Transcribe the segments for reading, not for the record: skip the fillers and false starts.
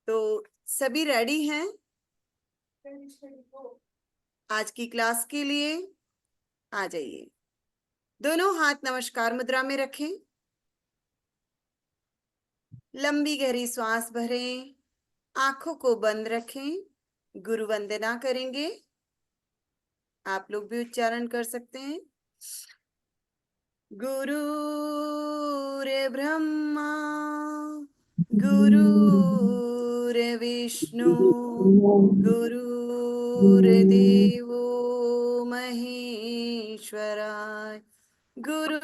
तो सभी रेडी हैं आज की क्लास के लिए? आ जाइए। दोनों हाथ नमस्कार मुद्रा में रखें। लंबी गहरी श्वास भरें। आंखों को बंद रखें। गुरु वंदना करेंगे। आप लोग भी उच्चारण कर सकते हैं। गुरुर्ब्रह्मा गुरुर्विष्णु गुरुर्देवो महेश्वराय गुरु।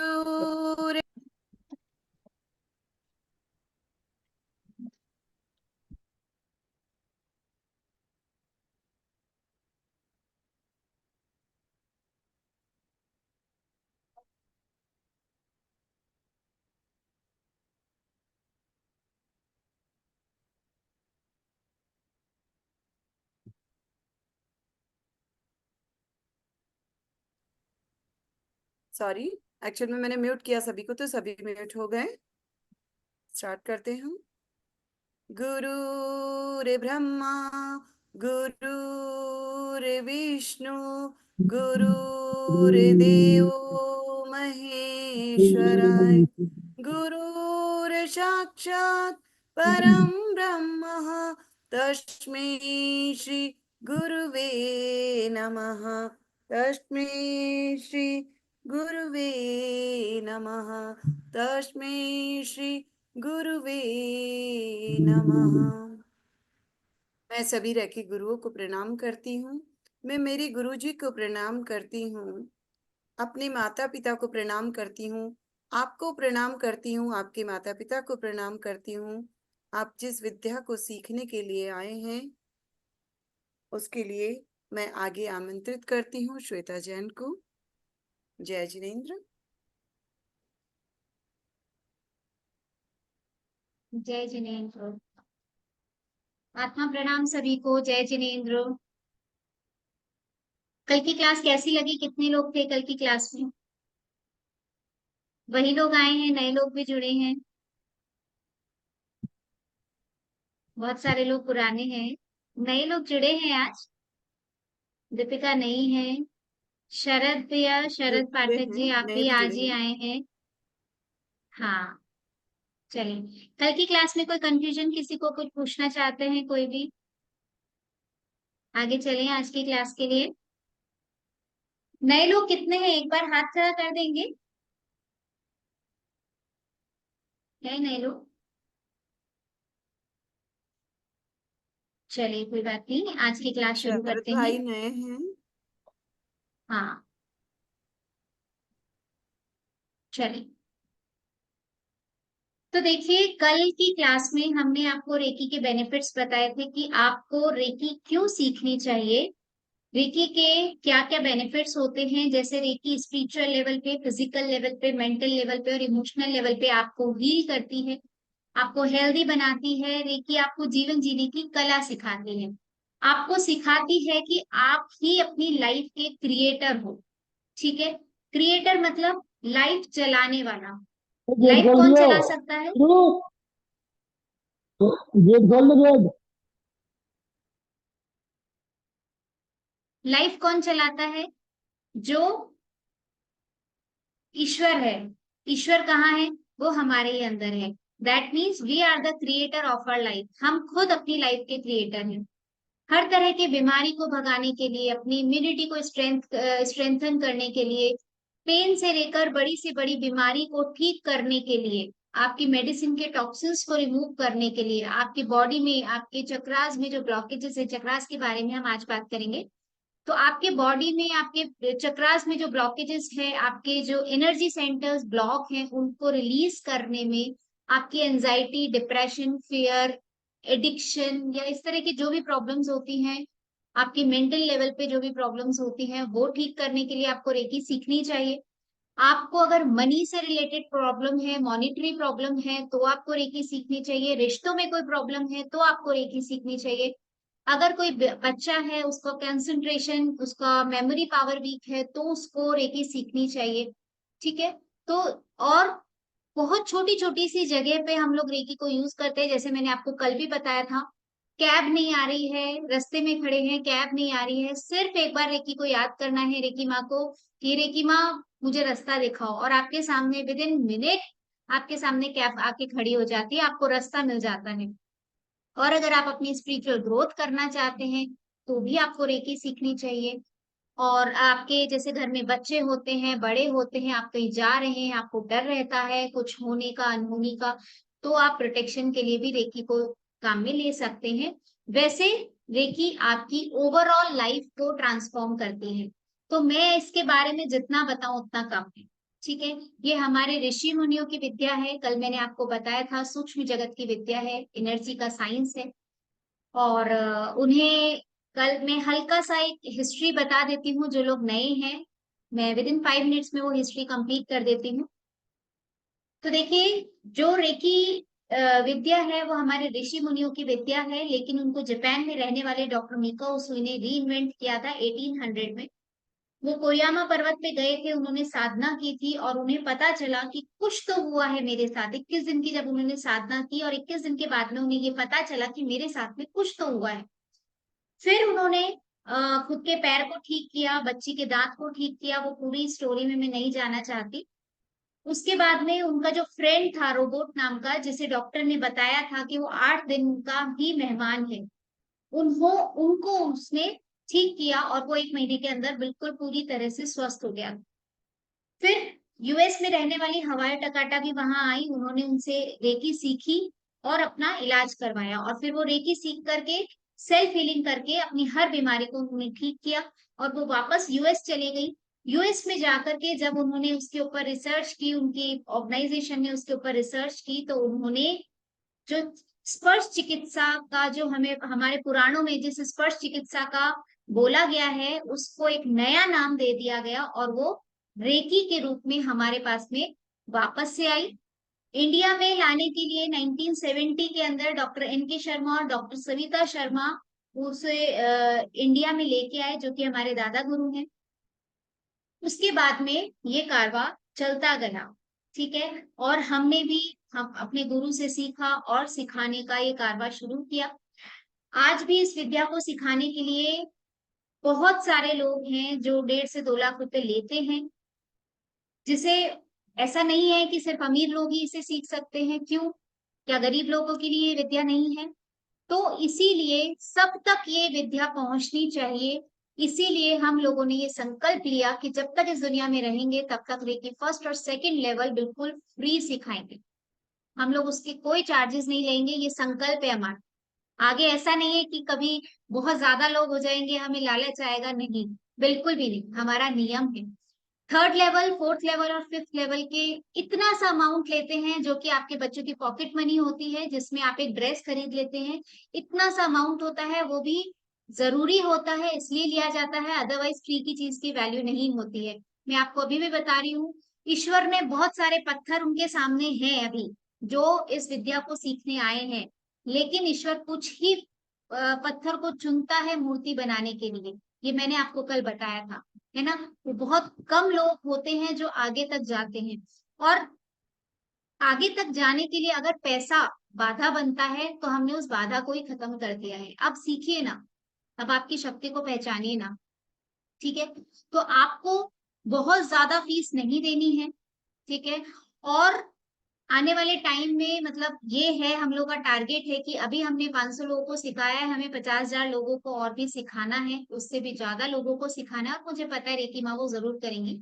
सॉरी, एक्चुअल में मैंने म्यूट किया सभी को, तो सभी म्यूट हो गए। स्टार्ट करते हैं। गुरुर्ब्रह्मा गुरुर्विष्णु गुरुर्देवो महेश्वराय गुरुर्साक्षात् परं ब्रह्म तस्मै श्री गुरुवे नमः। तस्मै श्री गुरुवे नमः। तस्मै श्री गुरुवे नमः। मैं सभी रैकी गुरुओं को प्रणाम करती हूँ। मैं मेरे गुरुजी को प्रणाम करती हूँ। अपने माता पिता को प्रणाम करती हूँ। आपको प्रणाम करती हूँ। आपके माता पिता को प्रणाम करती हूँ। आप जिस विद्या को सीखने के लिए आए हैं उसके लिए मैं आगे आमंत्रित करती हूँ श्वेता जैन को। जय जिनेन्द्र। जय जिनेन्द्र। आत्मा प्रणाम सभी को। जय जिनेन्द्र। कल की क्लास कैसी लगी? कितने लोग थे कल की क्लास में? वही लोग आए हैं, नए लोग भी जुड़े हैं? बहुत सारे लोग पुराने हैं। नए लोग जुड़े हैं आज। दीपिका नहीं है। शरद भैया, शरद जुड़े पाठक हैं, जी, आप नए भी भी जुड़े आज ही हैं। आए हैं। हाँ, चलिए। कल की क्लास में कोई कंफ्यूजन, किसी को कुछ पूछना चाहते हैं कोई भी? आगे चलें आज की क्लास के लिए। नए लोग कितने हैं? एक बार हाथ खड़ा कर देंगे। है नए लोग? चलिए, कोई बात नहीं, आज की क्लास शुरू शरद करते हैं। भाई नए हैं। हाँ, चलिए। तो देखिए, कल की क्लास में हमने आपको रेकी के बेनिफिट्स बताए थे कि आपको रेकी क्यों सीखनी चाहिए। रेकी के क्या क्या बेनिफिट्स होते हैं, जैसे रेकी स्पिरिचुअल लेवल पे, फिजिकल लेवल पे, मेंटल लेवल पे और इमोशनल लेवल पे आपको हील करती है, आपको हेल्दी बनाती है। रेकी आपको जीवन जीने की कला सिखाती है, आपको सिखाती है कि आप ही अपनी लाइफ के क्रिएटर हो। ठीक है? क्रिएटर मतलब लाइफ चलाने वाला। गेट लाइफ खोल कौन दियो। चला सकता है? गेट खोल दो गेट। लाइफ कौन चलाता है? जो ईश्वर है। ईश्वर कहाँ है? वो हमारे ही अंदर है। That means we are the creator of our life. हम खुद अपनी लाइफ के क्रिएटर हैं। हर तरह की बीमारी को भगाने के लिए, अपनी इम्यूनिटी को स्ट्रेंथन करने के लिए, पेन से लेकर बड़ी से बड़ी बीमारी को ठीक करने के लिए, आपकी मेडिसिन के टॉक्सिन्स को रिमूव करने के लिए, आपकी बॉडी में, आपके चक्रास में जो ब्लॉकेजेस है, चक्रास के बारे में हम आज बात करेंगे। तो आपके बॉडी में, आपके चक्रास में जो ब्लॉकेजेस है, आपके जो एनर्जी सेंटर्स ब्लॉक हैं, उनको रिलीज करने में, आपकी एंजाइटी, डिप्रेशन, फियर, एडिक्शन या इस तरह की जो भी प्रॉब्लम्स होती हैं, आपकी मेंटल लेवल पे जो भी प्रॉब्लम्स होती हैं, वो ठीक करने के लिए आपको रेकी सीखनी चाहिए। आपको अगर मनी से रिलेटेड प्रॉब्लम है, मॉनिटरी प्रॉब्लम है, तो आपको रेकी सीखनी चाहिए। रिश्तों में कोई प्रॉब्लम है तो आपको रेकी सीखनी चाहिए। अगर कोई बच्चा है, उसका कंसंट्रेशन, उसका मेमोरी पावर वीक है, तो उसको रेकी सीखनी चाहिए। ठीक है? तो और बहुत छोटी छोटी सी जगह पे हम लोग रेकी को यूज करते हैं, जैसे मैंने आपको कल भी बताया था कैब नहीं आ रही है, रास्ते में खड़े हैं, कैब नहीं आ रही है, सिर्फ एक बार रेकी को याद करना है, रेकी माँ को, कि रेकी माँ मुझे रास्ता दिखाओ, और आपके सामने विद इन मिनट आपके सामने कैब आके खड़ी हो जाती है, आपको रास्ता मिल जाता है। और अगर आप अपनी स्पिरिचुअल ग्रोथ करना चाहते हैं तो भी आपको रेकी सीखनी चाहिए। और आपके जैसे घर में बच्चे होते हैं, बड़े होते हैं, आप कहीं जा रहे हैं, आपको डर रहता है कुछ होने का, अनहोनी का, तो आप प्रोटेक्शन के लिए भी रेकी को काम में ले सकते हैं। वैसे रेकी आपकी ओवरऑल लाइफ को ट्रांसफॉर्म करती है। तो मैं इसके बारे में जितना बताऊं उतना कम है। ठीक है, ये हमारे ऋषि मुनियों की विद्या है। कल मैंने आपको बताया था सूक्ष्म जगत की विद्या है, एनर्जी का साइंस है। और उन्हें कल मैं हल्का सा एक हिस्ट्री बता देती हूँ, जो लोग नए हैं, मैं विद इन 5 मिनट्स में वो हिस्ट्री कंप्लीट कर देती हूँ। तो देखिए, जो रेकी विद्या है वो हमारे ऋषि मुनियों की विद्या है, लेकिन उनको जापान में रहने वाले डॉक्टर मिकाओ उसूई ने री इन्वेंट किया था 1800 में। वो कोयामा पर्वत पे गए थे, उन्होंने साधना की थी, और उन्हें पता चला कि कुछ तो हुआ है मेरे साथ। 21 दिन की जब उन्होंने साधना की और 21 दिन के बाद में उन्हें ये पता चला कि मेरे साथ में कुछ तो हुआ है। फिर उन्होंने खुद के पैर को ठीक किया, बच्ची के दांत को ठीक किया, वो पूरी स्टोरी में मैं नहीं जाना चाहती। उसके बाद में उनका जो फ्रेंड था रोबोट नाम का, जिसे डॉक्टर ने बताया था कि वो 8 दिन का ही मेहमान है, उनको उसने ठीक किया, और वो 1 महीने के अंदर बिल्कुल पूरी तरह से स्वस्थ हो गया। फिर यूएस में रहने वाली हवाई टकाटा भी वहां आई, उन्होंने उनसे रेकी सीखी और अपना इलाज करवाया, और फिर वो रेकी सीख करके सेल्फ हीलिंग करके अपनी हर बीमारी को उन्होंने ठीक किया, और वो वापस यूएस चली गई। यूएस में जाकर के जब उन्होंने उसके ऊपर रिसर्च की, उनकी ऑर्गेनाइजेशन ने उसके ऊपर रिसर्च की, तो उन्होंने जो स्पर्श चिकित्सा का, जो हमें हमारे पुराणों में जिस स्पर्श चिकित्सा का बोला गया है, उसको एक नया नाम दे दिया गया, और वो रेकी के रूप में हमारे पास में वापस से आई। इंडिया में लाने के लिए 1970 के अंदर डॉक्टर एन के शर्मा और डॉक्टर सविता शर्मा उसे इंडिया में लेके आए, जो कि हमारे दादा गुरु हैं। उसके बाद में ये कारवा चलता गया। ठीक है, और हमने भी हम अपने गुरु से सीखा और सिखाने का ये कारवा शुरू किया। आज भी इस विद्या को सिखाने के लिए बहुत सारे लोग हैं जो 1.5 से 2 लाख रुपए लेते हैं, जिसे ऐसा नहीं है कि सिर्फ अमीर लोग ही इसे सीख सकते हैं। क्यों? क्या गरीब लोगों के लिए ये विद्या नहीं है? तो इसीलिए सब तक ये विद्या पहुंचनी चाहिए। इसीलिए हम लोगों ने ये संकल्प लिया कि जब तक इस दुनिया में रहेंगे तब तक रेकी फर्स्ट और सेकंड लेवल बिल्कुल फ्री सिखाएंगे। हम लोग उसके कोई चार्जेस नहीं लेंगे, ये संकल्प है हमारा। आगे ऐसा नहीं है कि कभी बहुत ज्यादा लोग हो जाएंगे, हमें लालच आएगा, नहीं, बिल्कुल भी नहीं, हमारा नियम है। 3rd लेवल, 4th लेवल और 5th लेवल के इतना सा अमाउंट लेते हैं, जो कि आपके बच्चों की पॉकेट मनी होती है, जिसमें आप एक ड्रेस खरीद लेते हैं। इतना सा अमाउंट होता है, वो भी जरूरी होता है इसलिए लिया जाता है, अदरवाइज फ्री की चीज की वैल्यू नहीं होती है। मैं आपको अभी भी बता रही हूँ, ईश्वर ने बहुत सारे पत्थर उनके सामने हैं अभी, जो इस विद्या को सीखने आए हैं, लेकिन ईश्वर कुछ ही पत्थर को चुनता है मूर्ति बनाने के लिए। ये मैंने आपको कल बताया था, है ना। तो बहुत कम लोग होते हैं जो आगे तक जाते हैं, और आगे तक जाने के लिए अगर पैसा बाधा बनता है तो हमने उस बाधा को ही खत्म कर दिया है। अब सीखिए ना, अब आपकी शक्ति को पहचानिए ना। ठीक है, तो आपको बहुत ज्यादा फीस नहीं देनी है। ठीक है, और आने वाले टाइम में मतलब ये है, हम लोग का टारगेट है कि अभी हमने 500 लोगों को सिखाया है, हमें 50,000 लोगों को और भी सिखाना है, उससे भी ज्यादा लोगों को सिखाना है, और मुझे पता है रेकी माँ वो जरूर करेंगी।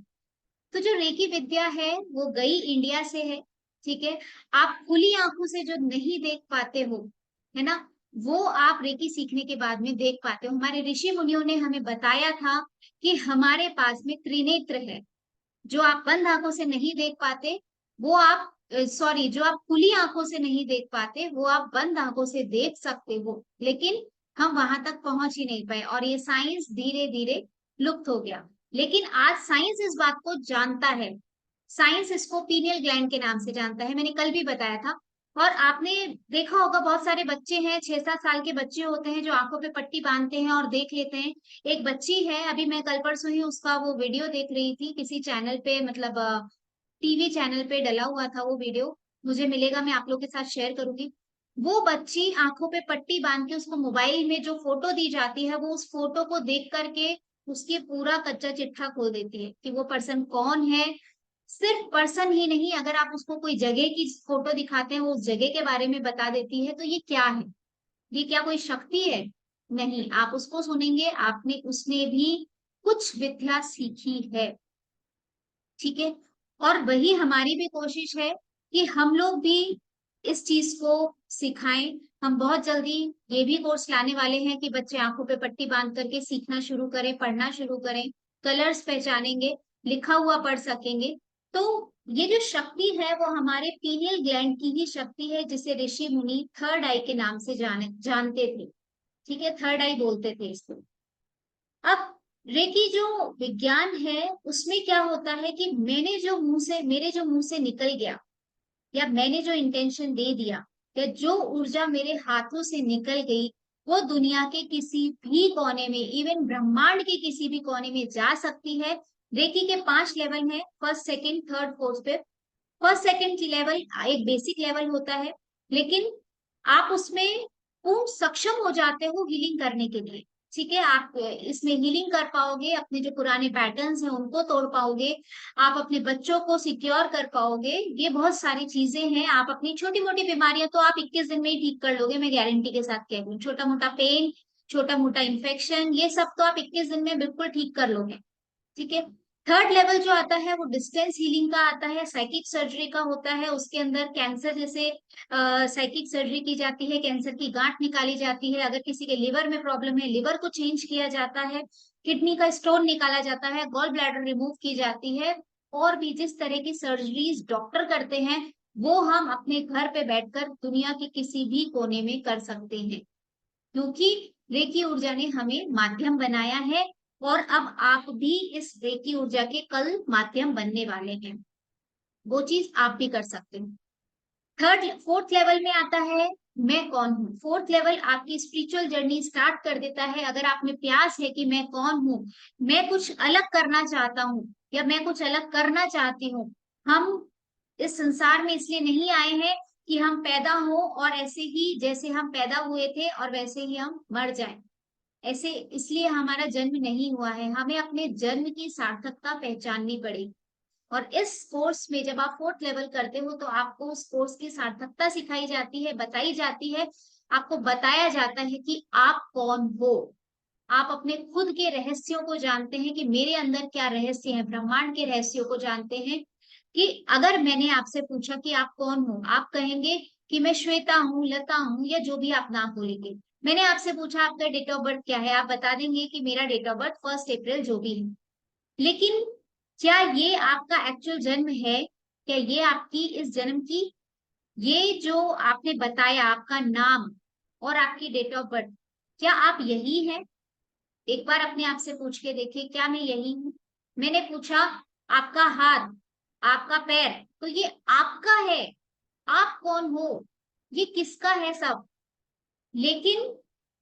तो जो रेकी विद्या है वो गई इंडिया से है। ठीक है, आप खुली आंखों से जो नहीं देख पाते हो, है ना, वो आप रेकी सीखने के बाद में देख पाते हो। हमारे ऋषि मुनियों ने हमें बताया था कि हमारे पास में त्रिनेत्र है, जो आप बंद आंखों से नहीं देख पाते, वो आप सॉरी, जो आप खुली आंखों से नहीं देख पाते वो आप बंद आंखों से देख सकते हो, लेकिन हम वहां तक पहुंच ही नहीं पाए, और ये साइंस धीरे धीरे लुप्त हो गया। लेकिन आज साइंस इस बात को जानता है, साइंस इसको पीनियल ग्लैंड के नाम से जानता है, मैंने कल भी बताया था। और आपने देखा होगा, बहुत सारे बच्चे हैं, 6-7 साल के बच्चे होते हैं जो आंखों पे पट्टी बांधते हैं और देख लेते हैं। एक बच्ची है, अभी मैं कल परसों ही उसका वो वीडियो देख रही थी किसी चैनल पे, मतलब टीवी चैनल पे डला हुआ था वो वीडियो, मुझे मिलेगा मैं आप लोग के साथ शेयर करूंगी। वो बच्ची आंखों पे पट्टी बांध के उसको मोबाइल में जो फोटो दी जाती है, वो उस फोटो को देख करके उसके पूरा कच्चा चिट्ठा खोल देती है कि वो पर्सन कौन है। सिर्फ पर्सन ही नहीं, अगर आप उसको कोई जगह की फोटो दिखाते हैं, वो उस जगह के बारे में बता देती है। तो ये क्या है? ये क्या कोई शक्ति है? नहीं, आप उसको सुनेंगे, आपने उसने भी कुछ विद्या सीखी है। ठीक है। और वही हमारी भी कोशिश है कि हम लोग भी इस चीज को सिखाएं। हम बहुत जल्दी ये भी कोर्स लाने वाले हैं कि बच्चे आंखों पे पट्टी बांध करके सीखना शुरू करें, पढ़ना शुरू करें, कलर्स पहचानेंगे, लिखा हुआ पढ़ सकेंगे। तो ये जो शक्ति है वो हमारे पीनियल ग्लैंड की ही शक्ति है, जिसे ऋषि मुनि थर्ड आई के नाम से जानते थे। ठीक है, थर्ड आई बोलते थे इसको। अब रेकी जो विज्ञान है उसमें क्या होता है कि मेरे जो मुंह से निकल गया, या मैंने जो इंटेंशन दे दिया, या जो ऊर्जा मेरे हाथों से निकल गई, वो दुनिया के किसी भी कोने में, इवन ब्रह्मांड के किसी भी कोने में जा सकती है। रेकी के 5 लेवल हैं, first, second, third, fourth, fifth. First second की लेवल एक बेसिक लेवल होता है, लेकिन आप उसमें पूर्ण सक्षम हो जाते हो हीलिंग करने के लिए। ठीक है, आप इसमें हीलिंग कर पाओगे, अपने जो पुराने पैटर्न्स हैं उनको तोड़ पाओगे, आप अपने बच्चों को सिक्योर कर पाओगे। ये बहुत सारी चीजें हैं। आप अपनी छोटी मोटी बीमारियां तो आप 21 दिन में ही ठीक कर लोगे, मैं गारंटी के साथ कह रही हूँ। छोटा मोटा पेन, छोटा मोटा इन्फेक्शन, ये सब तो आप 21 दिन में बिल्कुल ठीक कर लोगे। ठीक है। थर्ड लेवल जो आता है वो डिस्टेंस हीलिंग का आता है, साइकिक सर्जरी का होता है। उसके अंदर कैंसर जैसे साइकिक सर्जरी की जाती है, कैंसर की गांठ निकाली जाती है। अगर किसी के लिवर में प्रॉब्लम है, लिवर को चेंज किया जाता है, किडनी का स्टोन निकाला जाता है, गॉल ब्लैडर रिमूव की जाती है। और भी जिस तरह की सर्जरीज डॉक्टर करते हैं, वो हम अपने घर पे बैठकर दुनिया के किसी भी कोने में कर सकते हैं, क्योंकि रेकी ऊर्जा ने हमें माध्यम बनाया है। और अब आप भी इस रेकी ऊर्जा के कल माध्यम बनने वाले हैं। वो चीज आप भी कर सकते हैं। फोर्थ लेवल में आता है मैं कौन हूँ। फोर्थ लेवल आपकी स्पिरिचुअल जर्नी स्टार्ट कर देता है। अगर आप में प्यास है कि मैं कौन हूँ, मैं कुछ अलग करना चाहता हूँ, या मैं कुछ अलग करना चाहती हूँ। हम इस संसार में इसलिए नहीं आए हैं कि हम पैदा हो और ऐसे ही जैसे हम पैदा हुए थे और वैसे ही हम मर जाएं। ऐसे इसलिए हमारा जन्म नहीं हुआ है। हमें अपने जन्म की सार्थकता पहचाननी पड़ेगी। और इस कोर्स में जब आप फोर्थ लेवल करते हो तो आपको उस कोर्स की सार्थकता सिखाई जाती है, बताई जाती है। आपको बताया जाता है कि आप कौन हो। आप अपने खुद के रहस्यों को जानते हैं कि मेरे अंदर क्या रहस्य है, ब्रह्मांड के रहस्यों को जानते हैं। कि अगर मैंने आपसे पूछा कि आप कौन हो, आप कहेंगे कि मैं श्वेता हूँ, लता हूँ, या जो भी आप नाम बोलेंगे। मैंने आपसे पूछा आपका डेट ऑफ बर्थ क्या है, आप बता देंगे कि मेरा डेट ऑफ बर्थ 1 अप्रैल जो भी है। लेकिन क्या ये आपका एक्चुअल जन्म है? क्या ये आपकी इस जन्म की, ये जो आपने बताया आपका नाम और आपकी डेट ऑफ बर्थ, क्या आप यही हैं? एक बार अपने आप से पूछ के देखिए, क्या मैं यही हूँ? मैंने पूछा आपका हाथ, आपका पैर, तो ये आपका है। आप कौन हो? ये किसका है सब? लेकिन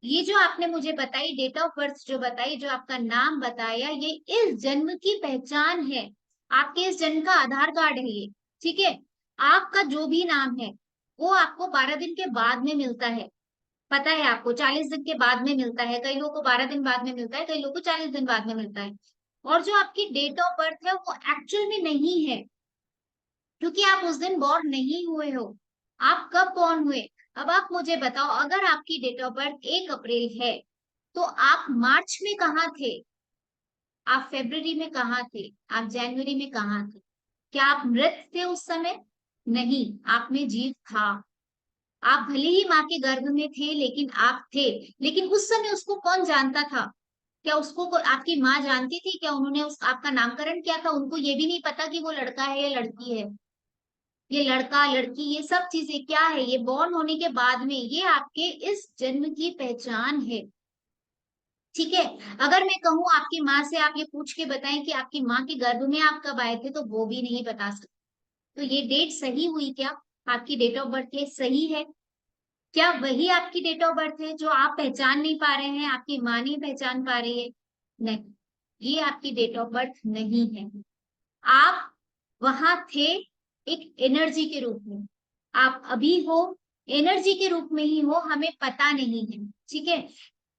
ये जो आपने मुझे बताई डेट ऑफ बर्थ, जो बताई, जो आपका नाम बताया, ये इस जन्म की पहचान है। आपके इस जन्म का आधार कार्ड है ये। ठीक है। आपका जो भी नाम है वो आपको 12 दिन के बाद में मिलता है। पता है आपको 40 दिन के बाद में मिलता है, कई लोगों को 12 दिन बाद में मिलता है, कई लोगों को 40 दिन बाद में मिलता है। और जो आपकी डेट ऑफ बर्थ है वो एक्चुअल में नहीं है, क्योंकि आप उस दिन बॉर्न नहीं हुए हो। आप कब बॉर्न हुए? अब आप मुझे बताओ, अगर आपकी डेट ऑफ बर्थ 1 अप्रैल है, तो आप मार्च में कहाँ थे? आप फरवरी में कहाँ थे? आप जनवरी में कहाँ थे? क्या आप मृत थे उस समय? नहीं, आप में जीव था। आप भले ही माँ के गर्भ में थे, लेकिन आप थे। लेकिन उस समय उसको कौन जानता था? क्या उसको आपकी माँ जानती थी? क्या उन्होंने आपका नामकरण किया था? उनको ये भी नहीं पता कि वो लड़का है या लड़की है। ये लड़का लड़की ये सब चीजें क्या है, ये बॉर्न होने के बाद में, ये आपके इस जन्म की पहचान है। ठीक है। अगर मैं कहूँ आपकी माँ से आप ये पूछ के बताएं कि आपकी माँ के गर्भ में आप कब आए थे, तो वो भी नहीं बता सकते। तो ये डेट सही हुई क्या? आपकी डेट ऑफ बर्थ ये सही है? क्या वही आपकी डेट ऑफ बर्थ है जो आप पहचान नहीं पा रहे हैं, आपकी माँ नहीं पहचान पा रही है? नहीं, ये आपकी डेट ऑफ बर्थ नहीं है। आप वहां थे एक एनर्जी के रूप में। आप अभी हो एनर्जी के रूप में ही हो, हमें पता नहीं है। ठीक है,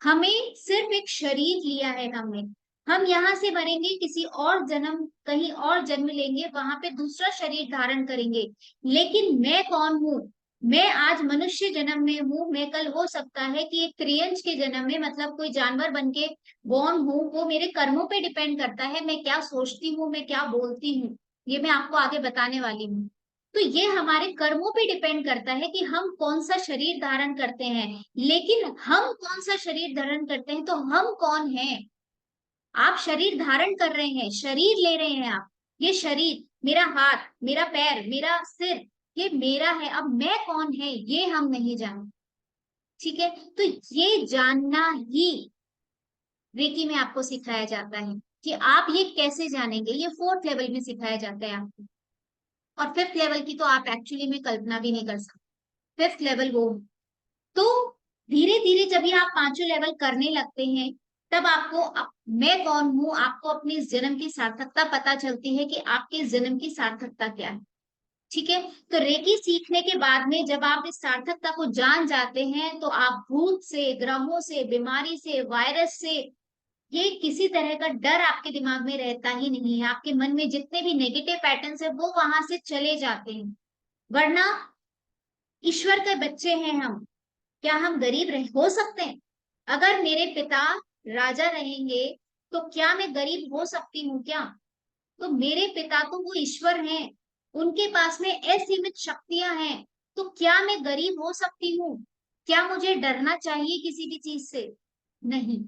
हमें सिर्फ एक शरीर लिया है हमने, हम यहाँ से मरेंगे, किसी और जन्म, कहीं और जन्म लेंगे, वहां पे दूसरा शरीर धारण करेंगे। लेकिन मैं कौन हूँ? मैं आज मनुष्य जन्म में हूँ, मैं कल हो सकता है कि एक त्रियंश के जन्म में, मतलब कोई जानवर बन के बॉर्न हूँ। वो मेरे कर्मों पे डिपेंड करता है, मैं क्या सोचती हूँ, मैं क्या बोलती हूँ, ये मैं आपको आगे बताने वाली हूँ। तो ये हमारे कर्मों पे डिपेंड करता है कि हम कौन सा शरीर धारण करते हैं। लेकिन हम कौन सा शरीर धारण करते हैं, तो हम कौन हैं? आप शरीर धारण कर रहे हैं, शरीर ले रहे हैं आप। ये शरीर, मेरा हाथ, मेरा पैर, मेरा सिर, ये मेरा है। अब मैं कौन है ये हम नहीं जानते। ठीक है, तो ये जानना ही रेकी में आपको सिखाया जाता है कि आप ये कैसे जानेंगे। ये 4th लेवल में सिखाया जाता है आपको। और 5th लेवल की तो आप एक्चुअली में कल्पना भी नहीं कर सकते। 5th लेवल वो। तो धीरे धीरे जब ये आप 5 लेवल करने लगते हैं, तब आपको मैं कौन हूँ, आपको अपने इस जन्म की सार्थकता पता चलती है कि आपके जन्म की सार्थकता क्या है। ठीक है, तो रेकी सीखने के बाद में जब आप इस सार्थकता को जान जाते हैं, तो आप भूत से, ग्रहों से, बीमारी से, वायरस से, ये किसी तरह का डर आपके दिमाग में रहता ही नहीं है। आपके मन में जितने भी नेगेटिव पैटर्न्स है वो वहां से चले जाते हैं। वरना ईश्वर के बच्चे हैं हम, क्या हम गरीब हो सकते हैं? अगर मेरे पिता राजा रहेंगे, तो क्या मैं गरीब हो सकती हूँ क्या? तो मेरे पिता तो वो ईश्वर हैं, उनके पास में असीमित शक्तियां हैं। तो क्या मैं गरीब हो सकती हूँ? क्या मुझे डरना चाहिए किसी भी चीज से? नहीं,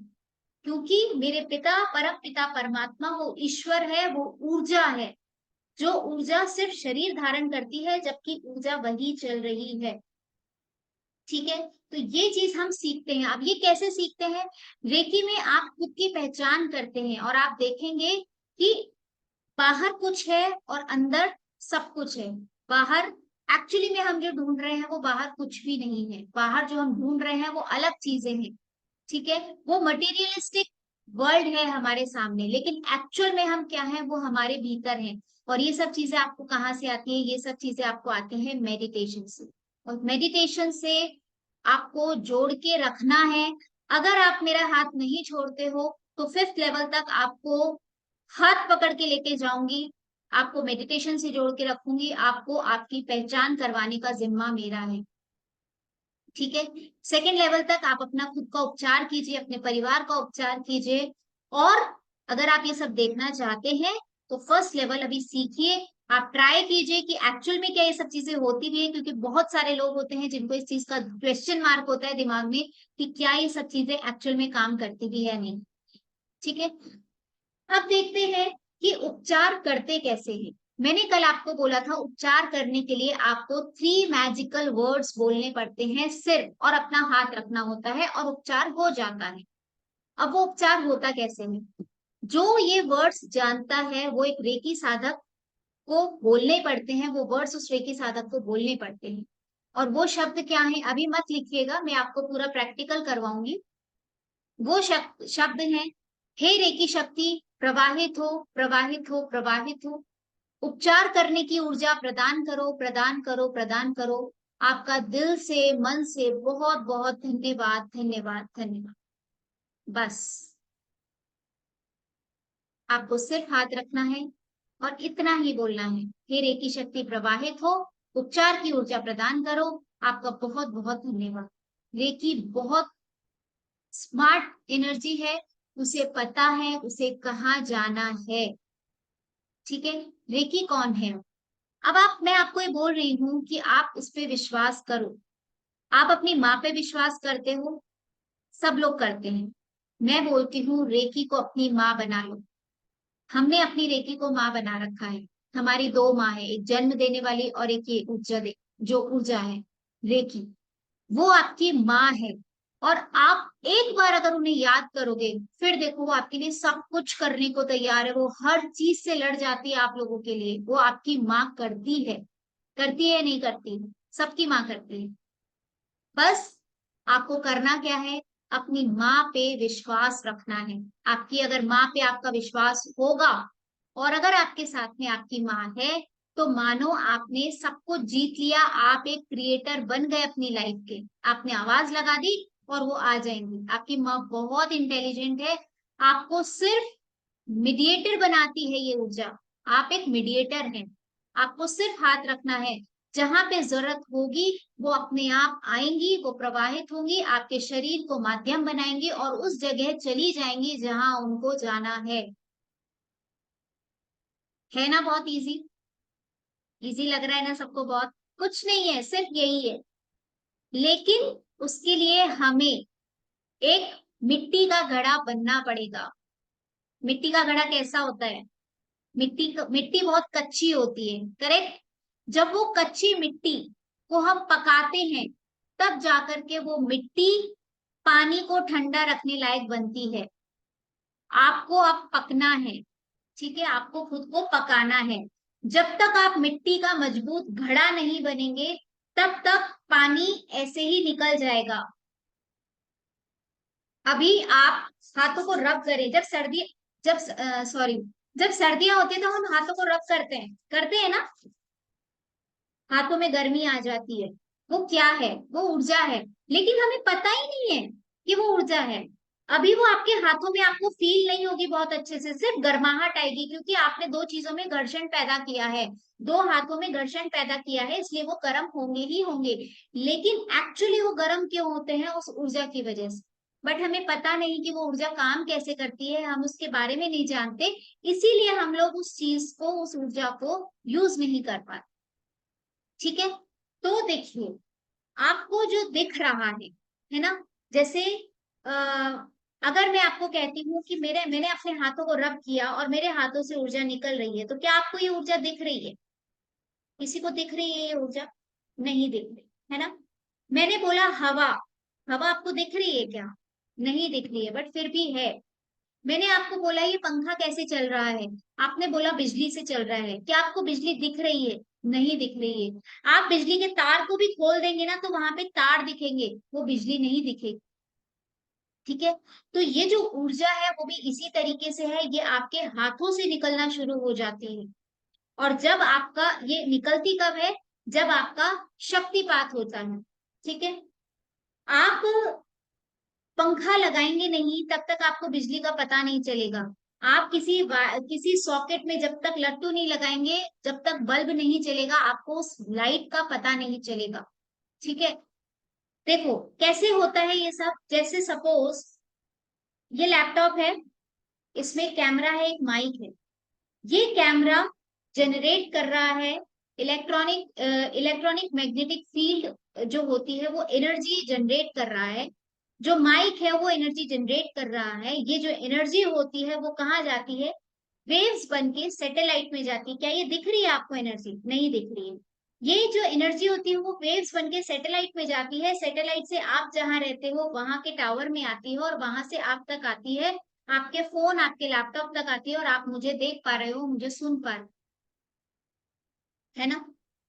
क्योंकि मेरे पिता, परम पिता परमात्मा, वो ईश्वर है, वो ऊर्जा है। जो ऊर्जा सिर्फ शरीर धारण करती है, जबकि ऊर्जा वही चल रही है। ठीक है, तो ये चीज हम सीखते हैं। अब ये कैसे सीखते हैं? रेकी में आप खुद की पहचान करते हैं और आप देखेंगे कि बाहर कुछ है और अंदर सब कुछ है। बाहर एक्चुअली में हम जो ढूंढ रहे हैं वो बाहर कुछ भी नहीं है। बाहर जो हम ढूंढ रहे हैं वो अलग चीजें हैं। ठीक है, वो मटेरियलिस्टिक वर्ल्ड है हमारे सामने, लेकिन एक्चुअल में हम क्या है, वो हमारे भीतर है। और ये सब चीजें आपको कहाँ से आती है? ये सब चीजें आपको आती है मेडिटेशन से। और मेडिटेशन से आपको जोड़ के रखना है। अगर आप मेरा हाथ नहीं छोड़ते हो, तो 5th लेवल तक आपको हाथ पकड़ के लेके जाऊंगी, आपको मेडिटेशन से जोड़ के रखूंगी, आपको आपकी पहचान करवाने का जिम्मा मेरा है। ठीक है, 2nd लेवल तक आप अपना खुद का उपचार कीजिए, अपने परिवार का उपचार कीजिए। और अगर आप ये सब देखना चाहते हैं, तो 1st लेवल अभी सीखिए। आप ट्राई कीजिए कि एक्चुअल में क्या ये सब चीजें होती भी है, क्योंकि बहुत सारे लोग होते हैं जिनको इस चीज का क्वेश्चन मार्क होता है दिमाग में कि क्या ये सब चीजें एक्चुअल में काम करती भी है नहीं। ठीक है, अब देखते हैं कि उपचार करते कैसे हैं। मैंने कल आपको बोला था उपचार करने के लिए आपको 3 मैजिकल वर्ड्स बोलने पड़ते हैं सिर्फ, और अपना हाथ रखना होता है और उपचार हो जाता है। अब वो उपचार होता कैसे है? जो ये वर्ड्स जानता है वो एक रेकी साधक को बोलने पड़ते हैं, वो वर्ड्स उस रेकी साधक को बोलने पड़ते हैं। और वो शब्द क्या है, अभी मत लिखिएगा, मैं आपको पूरा प्रैक्टिकल करवाऊंगी। वो शब्द हैं, हे रेकी शक्ति, प्रवाहित हो, प्रवाहित हो, प्रवाहित हो। उपचार करने की ऊर्जा प्रदान करो, प्रदान करो, प्रदान करो। आपका दिल से, मन से बहुत बहुत धन्यवाद, धन्यवाद, धन्यवाद। बस आपको सिर्फ हाथ रखना है और इतना ही बोलना है, हे रेकी शक्ति प्रवाहित हो, उपचार की ऊर्जा प्रदान करो। आपका बहुत बहुत धन्यवाद। रेकी बहुत स्मार्ट एनर्जी है, उसे पता है उसे कहाँ जाना है। ठीक है, रेकी कौन है? अब मैं आपको ये बोल रही हूँ कि आप उस पे विश्वास करो। आप अपनी माँ पे विश्वास करते हो, सब लोग करते हैं। मैं बोलती हूँ रेकी को अपनी माँ बना लो। हमने अपनी रेकी को माँ बना रखा है। हमारी 2 माँ है, एक जन्म देने वाली और एक ये ऊर्जा जो ऊर्जा है रेकी, वो आपकी माँ है। और आप एक बार अगर उन्हें याद करोगे, फिर देखो वो आपके लिए सब कुछ करने को तैयार है। वो हर चीज से लड़ जाती है आप लोगों के लिए। वो आपकी माँ करती है नहीं करती, सबकी माँ करती है। बस आपको करना क्या है, अपनी माँ पे विश्वास रखना है। आपकी अगर माँ पे आपका विश्वास होगा, और अगर आपके साथ में आपकी माँ है, तो मानो आपने सब कुछ जीत लिया, आप एक क्रिएटर बन गए अपनी लाइफ के। आपने आवाज लगा दी और वो आ जाएंगी। आपकी माँ बहुत इंटेलिजेंट है, आपको सिर्फ मीडिएटर बनाती है ये ऊर्जा। आप एक मीडिएटर हैं, आपको सिर्फ हाथ रखना है, जहां पे जरूरत होगी वो अपने आप आएंगी, वो प्रवाहित होंगी, आपके शरीर को माध्यम बनाएंगी और उस जगह चली जाएंगी जहां उनको जाना है ना? बहुत इजी, इजी लग रहा है ना सबको? बहुत कुछ नहीं है, सिर्फ यही है। लेकिन उसके लिए हमें एक मिट्टी का घड़ा बनना पड़ेगा। मिट्टी का घड़ा कैसा होता है? मिट्टी बहुत कच्ची होती है, करेक्ट? जब वो कच्ची मिट्टी को हम पकाते हैं, तब जाकर के वो मिट्टी पानी को ठंडा रखने लायक बनती है। आपको अब पकना है, ठीक है? आपको खुद को पकाना है। जब तक आप मिट्टी का मजबूत घड़ा नहीं बनेंगे, तब तक पानी ऐसे ही निकल जाएगा। अभी आप हाथों को रब करें, जब सॉरी जब सर्दियां होती है तो हम हाथों को रब करते हैं ना? हाथों में गर्मी आ जाती है, वो क्या है? वो ऊर्जा है। लेकिन हमें पता ही नहीं है कि वो ऊर्जा है। अभी वो आपके हाथों में आपको फील नहीं होगी बहुत अच्छे से, सिर्फ गर्माहट आएगी, क्योंकि आपने दो चीजों में घर्षण पैदा किया है, दो हाथों में घर्षण पैदा किया है, इसलिए वो गर्म होंगे ही होंगे। लेकिन एक्चुअली वो गर्म क्यों होते हैं? उस ऊर्जा की वजह से। बट हमें पता नहीं कि वो ऊर्जा काम कैसे करती है, हम उसके बारे में नहीं जानते, इसीलिए हम लोग उस चीज को, उस ऊर्जा को यूज नहीं कर पाते। ठीक है? तो देखिए, आपको जो दिख रहा है ना? जैसे आ, अगर मैं आपको कहती हूँ कि मैंने अपने हाथों को रब किया और मेरे हाथों से ऊर्जा निकल रही है, तो क्या आपको ये ऊर्जा दिख रही है? किसी को दिख रही है ये ऊर्जा? नहीं दिख रही है ना? मैंने बोला हवा, हवा आपको दिख रही है क्या? नहीं दिख रही है, बट फिर भी है। मैंने आपको बोला ये पंखा कैसे चल रहा है? आपने बोला बिजली से चल रहा है। क्या आपको बिजली दिख रही है? नहीं दिख रही है। आप बिजली के तार को भी खोल देंगे ना, तो वहां पे तार दिखेंगे, वो बिजली नहीं दिखेगी। ठीक है? तो ये जो ऊर्जा है वो भी इसी तरीके से है, ये आपके हाथों से निकलना शुरू हो जाती है। और जब आपका ये निकलती कब है? जब आपका शक्तिपात होता है। ठीक है? आप पंखा लगाएंगे नहीं तब तक आपको बिजली का पता नहीं चलेगा। आप किसी सॉकेट में जब तक लट्टू नहीं लगाएंगे, जब तक बल्ब नहीं चलेगा, आपको उस लाइट का पता नहीं चलेगा। ठीक है? देखो कैसे होता है ये सब। जैसे सपोज ये लैपटॉप है, इसमें कैमरा है, एक माइक है। ये कैमरा जनरेट कर रहा है इलेक्ट्रॉनिक मैग्नेटिक फील्ड जो होती है, वो एनर्जी जनरेट कर रहा है। जो माइक है वो एनर्जी जनरेट कर रहा है। ये जो एनर्जी होती है वो कहाँ जाती है? वेव्स बन के सैटेलाइट में जाती है। क्या ये दिख रही है आपको एनर्जी? नहीं दिख रही है। ये जो एनर्जी होती है वो वेव्स बन के सैटेलाइट में जाती है। सैटेलाइट से आप जहां रहते हो वहां के टावर में आती है, और वहां से आप तक आती है, आपके फोन, आपके लैपटॉप तक आती है, और आप मुझे देख पा रहे हो, मुझे सुन पा रहे हो, है ना?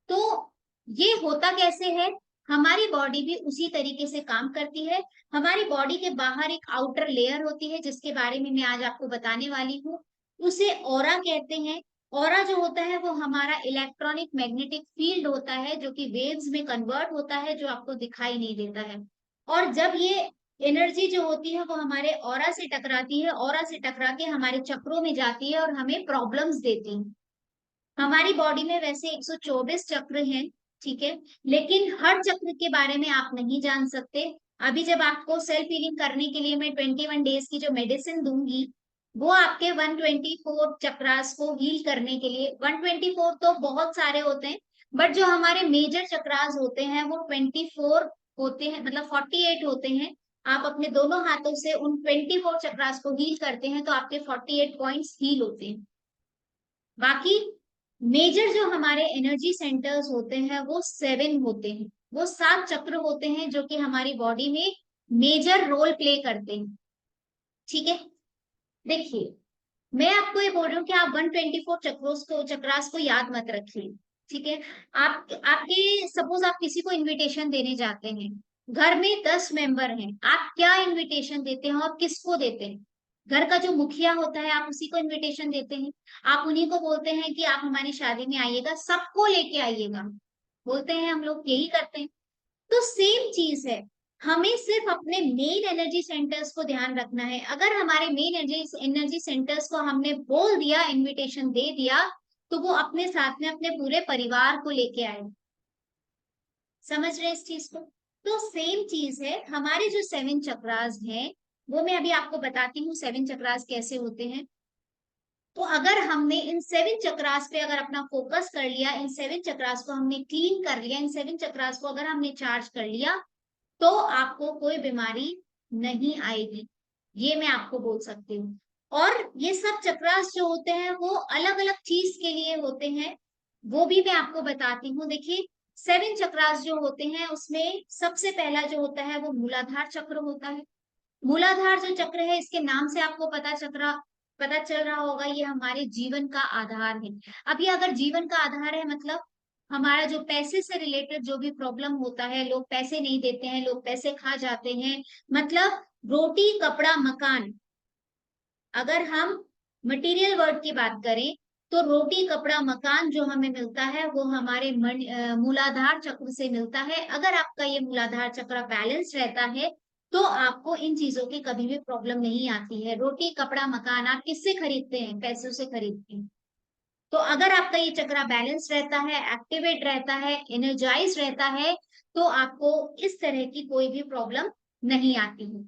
तो ये होता कैसे है? हमारी बॉडी भी उसी तरीके से काम करती है। हमारी बॉडी के बाहर एक आउटर लेयर होती है, जिसके बारे में मैं आज आपको बताने वाली हूँ। उसे ऑरा कहते हैं। ऑरा जो होता है वो हमारा इलेक्ट्रॉनिक मैग्नेटिक फील्ड होता है, जो कि वेव्स में कन्वर्ट होता है, जो आपको दिखाई नहीं देता है। और जब ये एनर्जी जो होती है वो हमारे ऑरा से टकराती है, ऑरा से टकरा के हमारे चक्रों में जाती है और हमें प्रॉब्लम्स देती है। हमारी बॉडी में वैसे 124 चक्र हैं, ठीक है? लेकिन हर चक्र के बारे में आप नहीं जान सकते। अभी जब आपको सेल्फ हीलिंग करने के लिए मैं 21 डेज की जो मेडिसिन दूंगी, वो आपके 124 चक्रास को हील करने के लिए। 124 तो बहुत सारे होते हैं, बट जो हमारे मेजर चक्रास होते हैं वो 24 होते हैं, मतलब 48 होते हैं। आप अपने दोनों हाथों से उन 24 चक्रास को हील करते हैं तो आपके 48 पॉइंट्स हील होते हैं। बाकी मेजर जो हमारे एनर्जी सेंटर्स होते हैं वो 7 होते हैं, वो 7 चक्र होते हैं जो कि हमारी बॉडी में मेजर रोल प्ले करते हैं। ठीक है? देखिए, मैं आपको ये बोल रही हूँ कि आप 124 चक्रास को याद मत रखिए। ठीक है? आपके सपोज आप किसी को इनविटेशन देने जाते हैं, घर में 10 मेंबर हैं, आप क्या इनविटेशन देते हैं और किसको देते हैं? घर का जो मुखिया होता है आप उसी को इनविटेशन देते हैं, आप उन्हीं को बोलते हैं कि आप हमारी शादी में आइएगा, सबको लेके आइएगा, बोलते हैं, हम लोग यही करते हैं। तो सेम चीज है, हमें सिर्फ अपने मेन एनर्जी सेंटर्स को ध्यान रखना है। अगर हमारे मेन एनर्जी सेंटर्स को हमने बोल दिया, इनविटेशन दे दिया, तो वो अपने साथ में अपने पूरे परिवार को लेके आए। समझ रहे इस चीज को? तो सेम चीज है, हमारे जो 7 चक्रास हैं, वो मैं अभी आपको बताती हूँ 7 चक्रास कैसे होते हैं। तो अगर हमने इन 7 चक्रास पे अगर अपना फोकस कर लिया, इन 7 चक्रास को हमने क्लीन कर लिया, इन 7 चक्रास को अगर हमने चार्ज कर लिया, तो आपको कोई बीमारी नहीं आएगी, ये मैं आपको बोल सकती हूँ। और ये सब चक्रास जो होते हैं वो अलग अलग चीज के लिए होते हैं, वो भी मैं आपको बताती हूँ। देखिए 7 चक्रास जो होते हैं उसमें सबसे पहला जो होता है वो मूलाधार चक्र होता है। मूलाधार जो चक्र है, इसके नाम से आपको पता चल रहा होगा, ये हमारे जीवन का आधार है। अब ये अगर जीवन का आधार है मतलब हमारा जो पैसे से रिलेटेड जो भी प्रॉब्लम होता है, लोग पैसे नहीं देते हैं, लोग पैसे खा जाते हैं, मतलब रोटी कपड़ा मकान, अगर हम मटेरियल वर्ड की बात करें तो रोटी कपड़ा मकान जो हमें मिलता है वो हमारे मूलाधार चक्र से मिलता है। अगर आपका ये मूलाधार चक्र बैलेंस रहता है तो आपको इन चीजों की कभी भी प्रॉब्लम नहीं आती है। रोटी कपड़ा मकान आप किससे खरीदते हैं? पैसों से खरीदते हैं। तो अगर आपका ये चक्र बैलेंस रहता है, एक्टिवेट रहता है, एनर्जाइज रहता है, तो आपको इस तरह की कोई भी प्रॉब्लम नहीं आती है।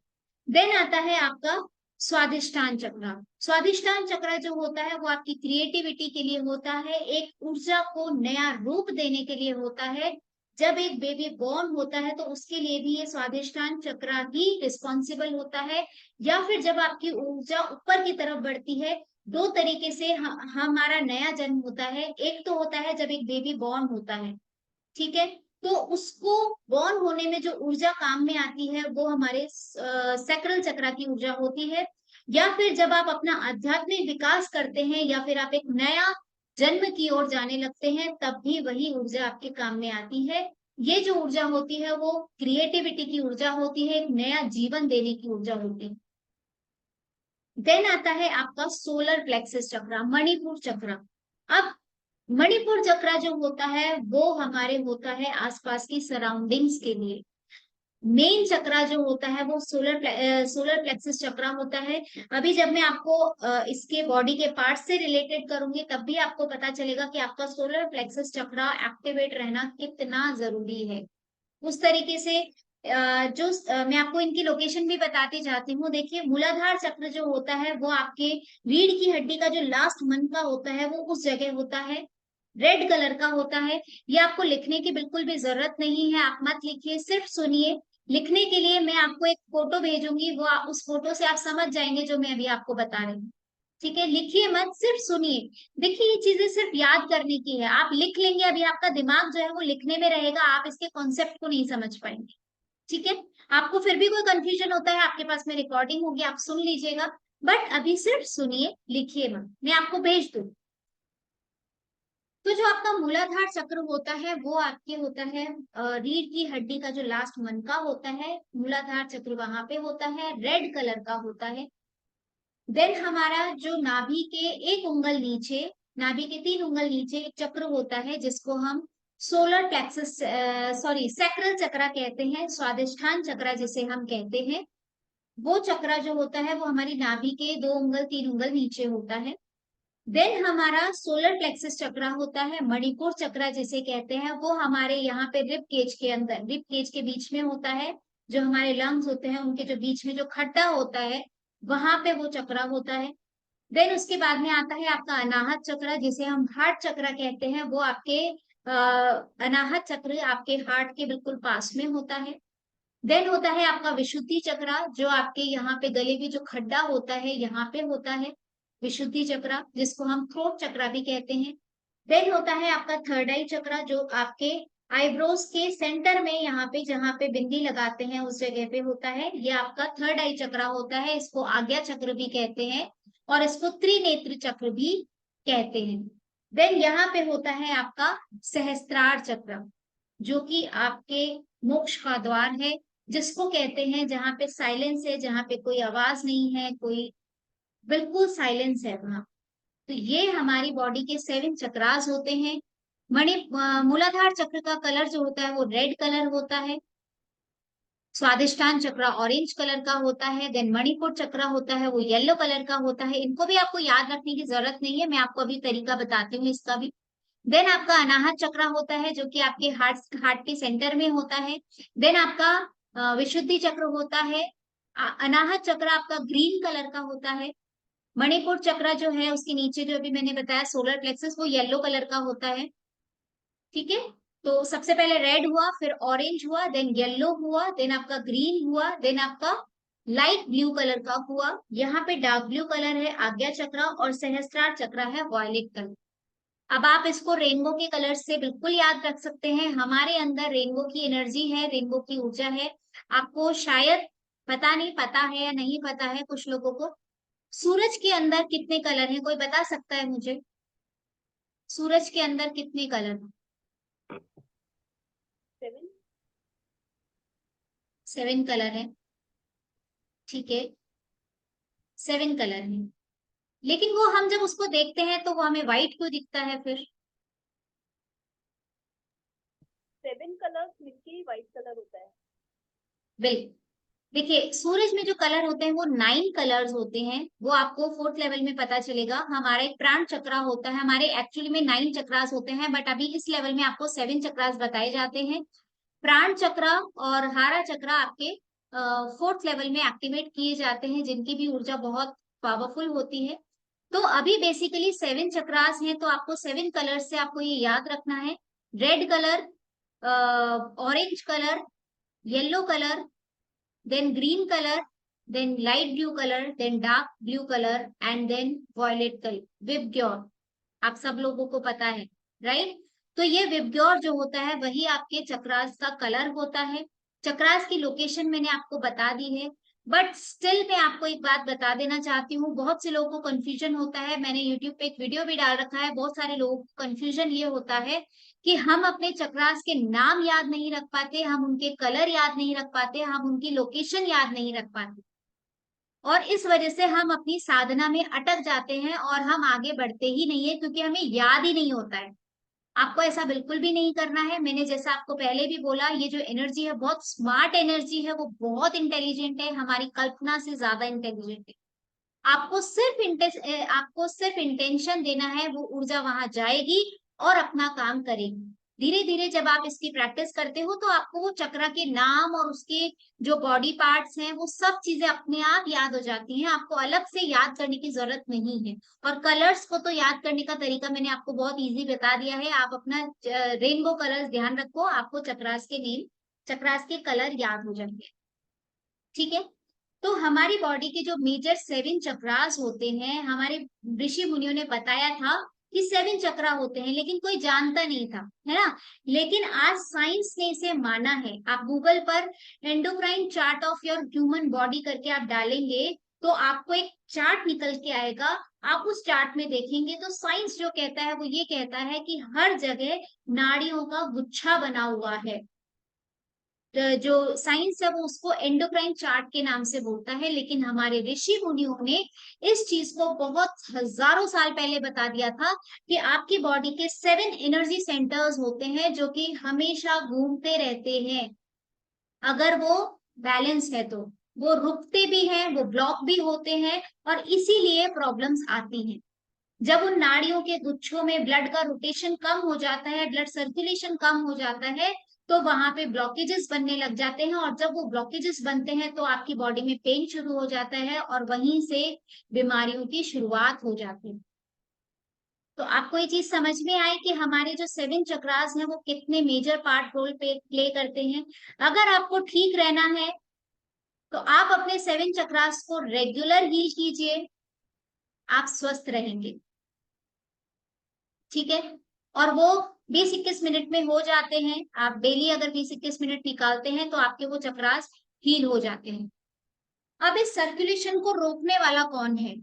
देन आता है आपका स्वादिष्टान चक्र। स्वादिष्टान चक्र जो होता है वो आपकी क्रिएटिविटी के लिए होता है, एक ऊर्जा को नया रूप देने के लिए होता है। जब एक बेबी बॉर्न होता है तो उसके लिए भी ये स्वादिष्टान चक्र ही रिस्पॉन्सिबल होता है। या फिर जब आपकी ऊर्जा ऊपर की तरफ बढ़ती है, दो तरीके से हमारा नया जन्म होता है। एक तो होता है जब एक बेबी बॉर्न होता है, ठीक है, तो उसको बॉर्न होने में जो ऊर्जा काम में आती है वो हमारे सैक्रल चक्र की ऊर्जा होती है। या फिर जब आप अपना आध्यात्मिक विकास करते हैं या फिर आप एक नया जन्म की ओर जाने लगते हैं, तब भी वही ऊर्जा आपके काम में आती है। ये जो ऊर्जा होती है वो क्रिएटिविटी की ऊर्जा होती है, एक नया जीवन देने की ऊर्जा होती है। देन आता है आपका सोलर प्लेक्सस चक्र, मणिपुर चक्र। अब मणिपुर चक्र जो होता है वो हमारे होता है आसपास की सराउंडिंग्स के लिए। मेन चक्र जो होता है वो सोलर प्लेक्सस चक्र होता है। अभी जब मैं आपको इसके बॉडी के पार्ट से रिलेटेड करूंगी तब भी आपको पता चलेगा कि आपका सोलर प्लेक्सस चक्र एक्टिवेट रहना कितना जरूरी है। उस तरीके से मैं आपको इनकी लोकेशन भी बताती जाती हूँ। देखिए मूलाधार चक्र जो होता है वो आपके रीढ़ की हड्डी का जो लास्ट मन का होता है वो उस जगह होता है, रेड कलर का होता है। ये आपको लिखने की बिल्कुल भी जरूरत नहीं है, आप मत लिखिए, सिर्फ सुनिए। लिखने के लिए मैं आपको एक फोटो भेजूंगी, वो उस फोटो से आप समझ जाएंगे जो मैं अभी आपको बता रही हूँ। ठीक है, लिखिए मत, सिर्फ सुनिए। देखिए ये चीजें सिर्फ याद करने की है, आप लिख लेंगे अभी आपका दिमाग जो है वो लिखने में रहेगा, आप इसके कॉन्सेप्ट को नहीं समझ पाएंगे। ठीक है, आपको फिर भी कोई कंफ्यूजन होता है आपके पास में रिकॉर्डिंग होगी, आप सुन लीजिएगा, बट अभी सिर्फ सुनिए, लिखिए मत, मैं आपको भेज दूँ। तो जो आपका मूलाधार चक्र होता है वो आपके होता है रीढ़ की हड्डी का जो लास्ट मनका होता है, मूलाधार चक्र वहां पे होता है, रेड कलर का होता है। देन हमारा जो नाभि के एक उंगल नीचे, नाभि के 3 उंगल नीचे एक चक्र होता है जिसको हम सोलर प्लेक्सस सॉरी सैक्रल चक्र कहते हैं, स्वादिष्ठान चक्र जिसे हम कहते हैं। वो चक्र जो होता है वो हमारी नाभि के 2 उंगल 3 उंगल नीचे होता है। देन हमारा सोलर प्लेक्सस चक्र होता है, मणिपुर चक्र जिसे कहते हैं, वो हमारे यहाँ पे रिब केज के अंदर, रिब केज के बीच में होता है। जो हमारे लंग्स होते हैं उनके जो बीच में जो खड्डा होता है वहां पे वो चक्र होता है। देन उसके बाद में आता है आपका अनाहत चक्र जिसे हम हार्ट चक्र कहते हैं, वो आपके अनाहत चक्र आपके हार्ट के बिल्कुल पास में होता है। देन होता है आपका विशुद्धि चक्र जो आपके यहाँ पे गले में जो खड्डा होता है यहाँ पे होता है, विशुद्धि चक्र जिसको हम थ्रोट चक्र भी कहते हैं। देन होता है आपका थर्ड आई चक्र जो आपके आईब्रोज के सेंटर में यहाँ पे जहाँ पे बिंदी लगाते हैं उस जगह पे होता है, ये आपका थर्ड आई चक्र होता है। इसको आज्ञा चक्र भी कहते हैं और इसको त्रिनेत्र चक्र भी कहते हैं। देन यहाँ पे होता है आपका सहस्त्रार चक्र जो कि आपके मोक्ष का द्वार है, जिसको कहते हैं जहाँ पे साइलेंस है, जहाँ पे कोई आवाज नहीं है, कोई बिल्कुल साइलेंस है वहां। तो ये हमारी बॉडी के 7 चक्रास होते हैं। मूलाधार चक्र का कलर जो होता है वो रेड कलर होता है। स्वादिष्टान चक्र ऑरेंज कलर का होता है। देन मणिपुर चक्र होता है वो येलो कलर का होता है। इनको भी आपको याद रखने की जरूरत नहीं है, मैं आपको अभी तरीका बताती हूँ इसका भी। देन आपका अनाहत चक्र होता है जो कि आपके हार्ट के सेंटर में होता है। देन आपका विशुद्धि चक्र होता है। अनाहत चक्र आपका ग्रीन कलर का होता है। मणिपुर चक्र जो है उसके नीचे जो अभी मैंने बताया सोलर प्लेक्सस, वो येलो कलर का होता है। ठीक है, तो सबसे पहले रेड हुआ, फिर ऑरेंज हुआ, देन येलो हुआ, देन आपका ग्रीन हुआ, देन आपका लाइट ब्लू कलर का हुआ। यहाँ पे डार्क ब्लू कलर है आज्ञा चक्र, और सहस्त्रार चक्र है वॉयलेट कलर। अब आप इसको रेनबो के कलर से बिल्कुल याद रख सकते हैं। हमारे अंदर रेनबो की एनर्जी है, रेनबो की ऊर्जा है। आपको शायद पता नहीं, पता है या नहीं पता है कुछ लोगों को, सूरज के अंदर कितने कलर हैं? कोई बता सकता है मुझे? सूरज के अंदर कितने कलर हैं? 7 कलर है। ठीक है, 7 कलर है। लेकिन वो हम जब उसको देखते हैं तो वो हमें व्हाइट क्यों दिखता है फिर? 7 कलर्स मिलके ही व्हाइट कलर होता है। बिल्कुल। देखिए, सूरज में जो कलर होते हैं वो 9 कलर्स होते हैं। वो आपको 4th लेवल में पता चलेगा। हमारा एक प्राण चक्र होता है, हमारे एक्चुअली में 9 चक्रास होते हैं, बट अभी इस लेवल में आपको 7 चक्रास बताए जाते हैं। प्राण चक्र और हारा चक्र आपके 4th लेवल में एक्टिवेट किए जाते हैं, जिनकी भी ऊर्जा बहुत पावरफुल होती है। तो अभी बेसिकली 7 चक्रास हैं, तो आपको 7 कलर से आपको ये याद रखना है। Red colour, orange colour, yellow colour, then green color, then light blue color, then dark blue color, and then violet color, VIBGYOR. आप सब लोगों को पता है, राइट? तो ये विबग्योर जो होता है वही आपके चक्रास का कलर होता है। चक्रास की लोकेशन मैंने आपको बता दी है, बट स्टिल मैं आपको एक बात बता देना चाहती हूँ। बहुत से लोगों को कंफ्यूजन होता है, मैंने यूट्यूब पे एक वीडियो भी डाल रखा है। बहुत सारे लोगों को कंफ्यूजन ये होता है कि हम अपने चक्रास के नाम याद नहीं रख पाते, हम उनके कलर याद नहीं रख पाते, हम उनकी लोकेशन याद नहीं रख पाते, और इस वजह से हम अपनी साधना में अटक जाते हैं और हम आगे बढ़ते ही नहीं है, क्योंकि हमें याद ही नहीं होता है। आपको ऐसा बिल्कुल भी नहीं करना है। मैंने जैसा आपको पहले भी बोला, ये जो एनर्जी है बहुत स्मार्ट एनर्जी है, वो बहुत इंटेलिजेंट है, हमारी कल्पना से ज्यादा इंटेलिजेंट है। आपको सिर्फ इंटेंशन देना है, वो ऊर्जा वहां जाएगी और अपना काम करेगी। धीरे धीरे जब आप इसकी प्रैक्टिस करते हो तो आपको वो चक्र के नाम और उसके जो बॉडी पार्ट्स हैं वो सब चीजें अपने आप याद हो जाती हैं। आपको अलग से याद करने की जरूरत नहीं है। और कलर्स को तो याद करने का तरीका मैंने आपको बहुत इजी बता दिया है। आप अपना रेनबो कलर्स ध्यान रखो, आपको चक्रास के नेम, चक्रास के कलर याद हो जाएंगे। ठीक है, तो हमारी बॉडी के जो मेजर 7 चक्रास होते हैं, हमारे ऋषि मुनियों ने बताया था कि 7 चक्रा होते हैं, लेकिन कोई जानता नहीं था, है ना? लेकिन आज साइंस ने इसे माना है। आप गूगल पर endocrine chart of your human body करके आप डालेंगे तो आपको एक चार्ट निकल के आएगा। आप उस चार्ट में देखेंगे तो साइंस जो कहता है वो ये कहता है कि हर जगह नाड़ियों का गुच्छा बना हुआ है। जो साइंस है वो उसको एंडोक्राइन चार्ट के नाम से बोलता है, लेकिन हमारे ऋषि मुनियों ने इस चीज को बहुत हजारों साल पहले बता दिया था कि आपकी बॉडी के 7 एनर्जी सेंटर्स होते हैं जो कि हमेशा घूमते रहते हैं। अगर वो बैलेंस है तो वो रुकते भी हैं, वो ब्लॉक भी होते हैं, और इसीलिए प्रॉब्लम्स आती हैं। जब उन नाड़ियों के गुच्छों में ब्लड का रोटेशन कम हो जाता है, ब्लड सर्कुलेशन कम हो जाता है, तो वहां पे ब्लॉकेजेस बनने लग जाते हैं, और जब वो ब्लॉकेजेस बनते हैं तो आपकी बॉडी में पेन शुरू हो जाता है, और वहीं से बीमारियों की शुरुआत हो जाती है। तो आपको ये चीज समझ में आए कि हमारे जो 7 चक्रास हैं वो कितने मेजर पार्ट रोल प्ले करते हैं। अगर आपको ठीक रहना है तो आप अपने 7 चक्रास को रेगुलर हील कीजिए, आप स्वस्थ रहेंगे। ठीक है, और वो 20-21 मिनट में हो जाते हैं। आप डेली अगर 20-21 मिनट निकालते हैं तो आपके वो चक्रास हील हो जाते हैं। अब इस सर्कुलेशन को रोकने वाला कौन है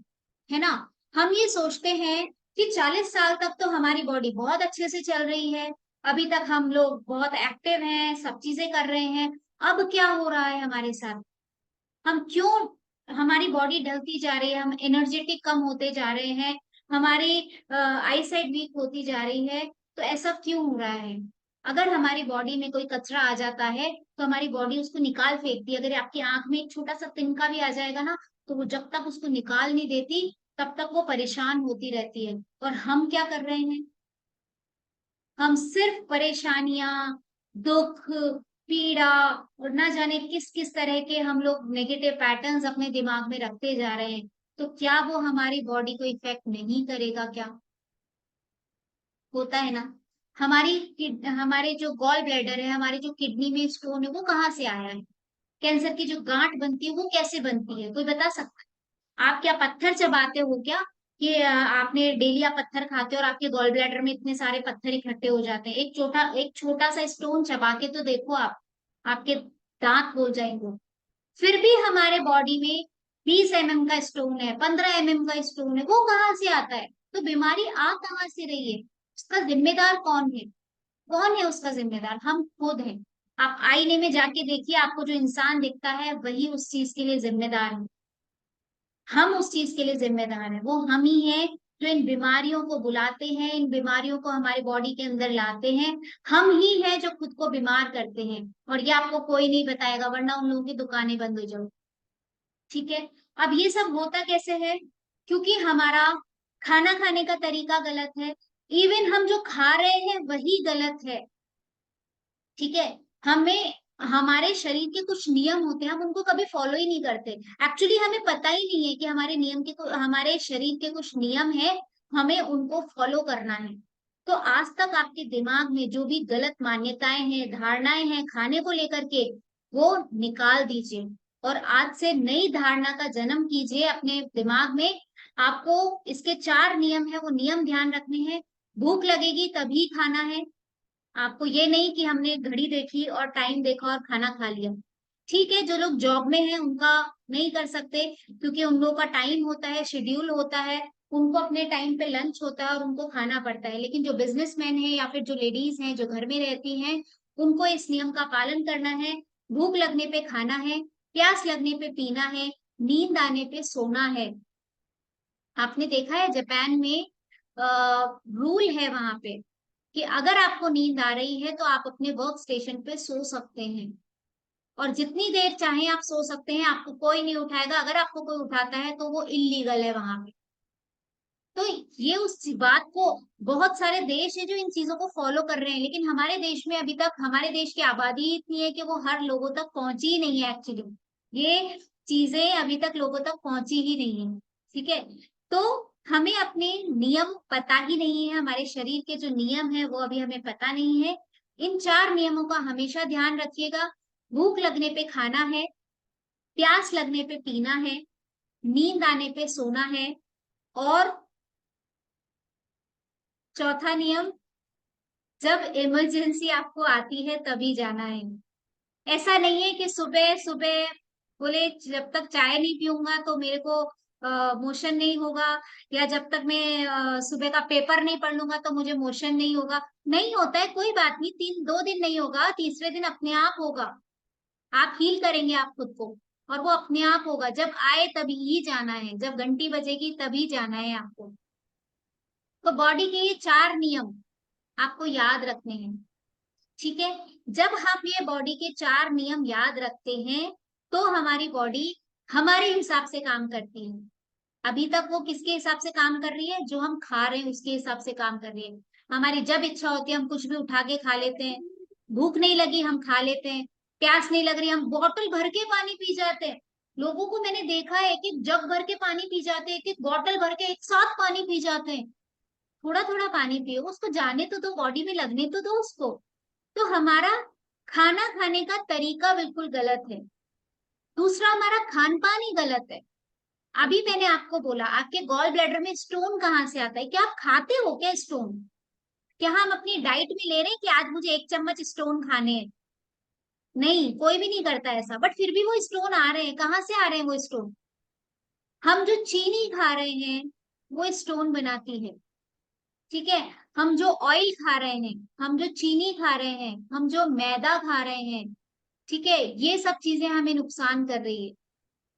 ना? हम ये सोचते हैं कि 40 साल तक तो हमारी बॉडी बहुत अच्छे से चल रही है, अभी तक हम लोग बहुत एक्टिव हैं, सब चीजें कर रहे हैं, अब क्या हो रहा है हमारे साथ? हम क्यों हमारी बॉडी ढलती जा रही है, हम एनर्जेटिक कम होते जा रहे हैं, हमारी आई साइट वीक होती जा रही है। तो ऐसा क्यों हो रहा है? अगर हमारी बॉडी में कोई कचरा आ जाता है तो हमारी बॉडी उसको निकाल फेंकती है। अगर आपकी आंख में एक छोटा सा तिनका भी आ जाएगा ना, तो वो जब तक उसको निकाल नहीं देती तब तक वो परेशान होती रहती है। और हम क्या कर रहे हैं? हम सिर्फ परेशानियां, दुख, पीड़ा और ना जाने किस किस तरह के हम लोग नेगेटिव पैटर्न्स अपने दिमाग में रखते जा रहे हैं। तो क्या वो हमारी बॉडी को इफेक्ट नहीं करेगा क्या? होता है ना। हमारे जो गॉल ब्लैडर है, हमारे जो किडनी में स्टोन है, वो कहाँ से आया है? कैंसर की जो गांठ बनती है वो कैसे बनती है? कोई बता सकता है? आप क्या पत्थर चबाते हो क्या कि आपने डेली आप पत्थर खाते हो और आपके गॉल ब्लैडर में इतने सारे पत्थर इकट्ठे हो जाते हैं? एक छोटा सा स्टोन चबा के तो देखो आप, आपके दांत बोल जाएंगे। फिर भी हमारे बॉडी में 20 mm का स्टोन है, 15 mm का स्टोन है, वो कहाँ से आता है? तो बीमारी आ कहाँ से रही है? उसका जिम्मेदार कौन है? कौन है उसका जिम्मेदार? हम खुद हैं। आप आईने में जाके देखिए, आपको जो इंसान दिखता है वही उस चीज के लिए जिम्मेदार है। हम उस चीज के लिए जिम्मेदार है, वो हम ही हैं जो इन बीमारियों को बुलाते हैं, इन बीमारियों को हमारी बॉडी के अंदर लाते हैं। हम ही हैं जो खुद को बीमार करते हैं, और ये आपको कोई नहीं बताएगा, वरना उन लोगों की दुकानें बंद हो जाओ। ठीक है। अब ये सब होता कैसे है? क्योंकि हमारा खाना खाने का तरीका गलत है। इवन हम जो खा रहे हैं वही गलत है। ठीक है। हमें हमारे शरीर के कुछ नियम होते हैं, हम उनको कभी फॉलो ही नहीं करते। एक्चुअली हमें पता ही नहीं है कि हमारे शरीर के कुछ नियम है, हमें उनको फॉलो करना है। तो आज तक आपके दिमाग में जो भी गलत मान्यताएं हैं, धारणाएं हैं खाने को लेकर के, वो निकाल दीजिए और आज से नई धारणा का जन्म कीजिए अपने दिमाग में। आपको इसके 4 नियम है, वो नियम ध्यान रखने हैं। भूख लगेगी तभी खाना है। आपको ये नहीं कि हमने घड़ी देखी और टाइम देखा और खाना खा लिया। ठीक है, जो लोग जॉब में हैं उनका नहीं कर सकते, क्योंकि उन लोगों का टाइम होता है, शेड्यूल होता है, उनको अपने टाइम पे लंच होता है और उनको खाना पड़ता है। लेकिन जो बिजनेसमैन है या फिर जो लेडीज हैं जो घर में रहती हैं, उनको इस नियम का पालन करना है। भूख लगने पे खाना है, प्यास लगने पे पीना है, नींद आने पे सोना है। आपने देखा है जापान में रूल है वहां पे कि अगर आपको नींद आ रही है तो आप अपने वर्क स्टेशन पे सो सकते हैं, और जितनी देर चाहे आप सो सकते हैं, आपको कोई नहीं उठाएगा। अगर आपको कोई उठाता है तो वो इलीगल है वहां पे। तो ये उस बात को, बहुत सारे देश है जो इन चीजों को फॉलो कर रहे हैं, लेकिन हमारे देश में अभी तक, हमारे देश की आबादी ही इतनी है कि वो हर लोगों तक पहुंची ही नहीं है एक्चुअली। ये चीजें अभी तक लोगों तक पहुंची ही नहीं है। ठीक है। तो हमें अपने नियम पता ही नहीं है, हमारे शरीर के जो नियम है वो अभी हमें पता नहीं है। इन 4 नियमों का हमेशा ध्यान रखिएगा। भूख लगने पे खाना है, प्यास लगने पे पीना है, नींद आने पे सोना है, और चौथा नियम, जब इमरजेंसी आपको आती है तभी जाना है। ऐसा नहीं है कि सुबह सुबह बोले जब तक चाय नहीं पीऊंगा तो मेरे को मोशन नहीं होगा, या जब तक मैं सुबह का पेपर नहीं पढ़ लूंगा तो मुझे मोशन नहीं होगा। नहीं होता है, कोई बात नहीं, 2 दिन नहीं होगा, तीसरे दिन अपने आप होगा। आप हील करेंगे आप खुद को, और वो अपने आप होगा। जब आए तभी ही जाना है, जब घंटी बजेगी तभी जाना है आपको। तो बॉडी के ये 4 नियम आपको याद रखने हैं। ठीक है। जब हम ये बॉडी के 4 नियम याद रखते हैं तो हमारी बॉडी हमारे हिसाब से काम करती है। अभी तक वो किसके हिसाब से काम कर रही है? जो हम खा रहे हैं उसके हिसाब से काम कर रही है। हमारी जब इच्छा होती है हम कुछ भी उठा के खा लेते हैं। भूख नहीं लगी हम खा लेते हैं। प्यास नहीं लग रही हम बॉटल भर के पानी पी जाते हैं। लोगों को मैंने देखा है, एक एक जग भर के पानी पी जाते हैं, एक एक बॉटल भर के एक साथ पानी पी जाते हैं। थोड़ा थोड़ा पानी पियो, उसको जाने तो दो, बॉडी में लगने तो दो उसको। तो हमारा खाना खाने का तरीका बिल्कुल गलत है। दूसरा, हमारा खान पान ही गलत है। अभी मैंने आपको बोला आपके गॉल ब्लैडर में स्टोन कहाँ से आता है? क्या आप खाते हो क्या स्टोन? क्या हम अपनी डाइट में ले रहे हैं कि आज मुझे 1 चम्मच स्टोन खाने हैं? नहीं, कोई भी नहीं करता ऐसा, बट फिर भी वो स्टोन आ रहे हैं। कहाँ से आ रहे हैं वो स्टोन? हम जो चीनी खा रहे हैं वो स्टोन बनाती है। ठीक है। हम जो ऑयल खा रहे हैं, हम जो चीनी खा रहे हैं, हम जो मैदा खा रहे हैं, ठीक है, ये सब चीजें हमें नुकसान कर रही है।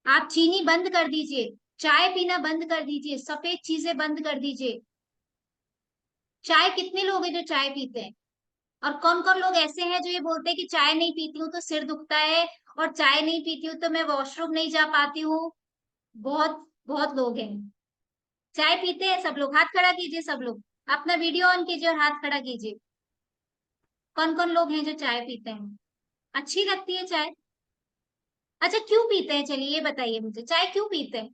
आप चीनी बंद कर दीजिए, चाय पीना बंद कर दीजिए, सफेद चीजें बंद कर दीजिए। चाय कितने लोग हैं जो चाय पीते हैं? और कौन कौन लोग ऐसे हैं जो ये बोलते हैं कि चाय नहीं पीती हूँ तो सिर दुखता है, और चाय नहीं पीती हूँ तो मैं वॉशरूम नहीं जा पाती हूँ। बहुत बहुत लोग हैं। चाय पीते हैं सब लोग, हाथ खड़ा कीजिए सब लोग। अपना वीडियो ऑन कीजिए और हाथ खड़ा कीजिए। कौन कौन लोग हैं जो चाय पीते हैं? अच्छी लगती है चाय? अच्छा, क्यों पीते हैं, चलिए ये बताइए मुझे, चाय क्यों पीते हैं?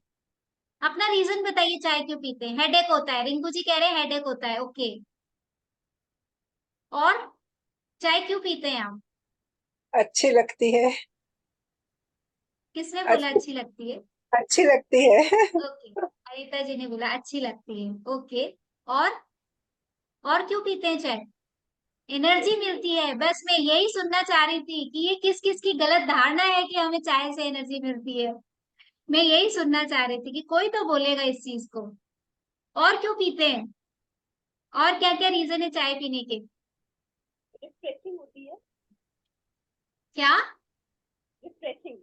अपना रीजन बताइए, चाय क्यों पीते हैं? हेडेक होता है, रिंकू जी कह रहे हैं हेडेक होता है, ओके। और चाय क्यों पीते हैं आप? अच्छी लगती है। किसने बोला अच्छी अच्छी लगती है? अच्छी लगती है। ओके, अनिता जी ने बोला अच्छी लगती है, ओके। और क्यों पीते हैं चाय? एनर्जी मिलती है, बस मैं यही सुनना चाह रही थी कि ये किस किस की गलत धारणा है कि हमें चाय से एनर्जी मिलती है। मैं यही सुनना चाह रही थी कि कोई तो बोलेगा इस चीज को। और क्यों पीते हैं? और क्या क्या रीजन है चाय पीने के? रिफ्रेशिंग होती है। क्या? रिफ्रेशिंग,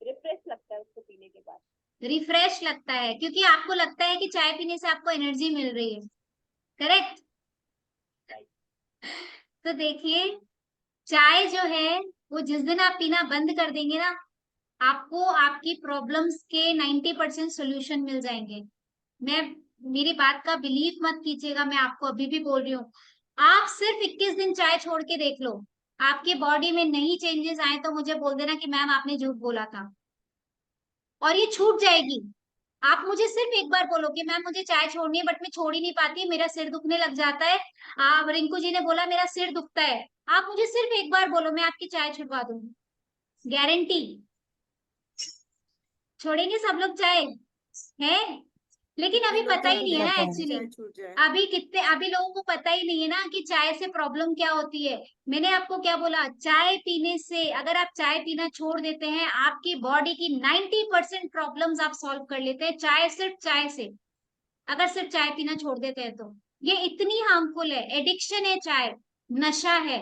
रिफ्रेश लगता है उसको पीने के बाद। रिफ्रेश लगता है, क्योंकि आपको लगता है कि चाय पीने से आपको एनर्जी मिल रही है, करेक्ट? तो देखिए, चाय जो है वो जिस दिन आप पीना बंद कर देंगे ना, आपको आपकी प्रॉब्लम्स के 90% सोल्यूशन मिल जाएंगे। मैं मेरी बात का बिलीव मत कीजिएगा, मैं आपको अभी भी बोल रही हूँ। आप सिर्फ 21 दिन चाय छोड़ के देख लो, आपके बॉडी में नहीं चेंजेस आए तो मुझे बोल देना कि मैम आपने झूठ बोला था, और ये छूट जाएगी। आप मुझे सिर्फ एक बार बोलो कि मैम मुझे चाय छोड़नी है बट मैं छोड़ ही नहीं पाती, मेरा सिर दुखने लग जाता है। आप रिंकू जी ने बोला मेरा सिर दुखता है। आप मुझे सिर्फ एक बार बोलो, मैं आपकी चाय छुड़वा दूंगी, गारंटी। छोड़ेंगे सब लोग चाय? है? लेकिन अभी कितने पता लोगों ही को नहीं है ना लगता है कि एक्चुअली। चाय छूट जाए? अभी लोगों को पता ही नहीं है ना कि चाय से प्रॉब्लम क्या होती है। मैंने आपको क्या बोला, चाय पीने से, अगर आप चाय पीना छोड़ देते हैं, आपकी बॉडी की 90% प्रॉब्लम्स आप सॉल्व कर लेते हैं, चाय, सिर्फ चाय से। अगर सिर्फ चाय पीना छोड़ देते हैं तो ये इतनी हार्मफुल है, एडिक्शन है चाय, नशा है।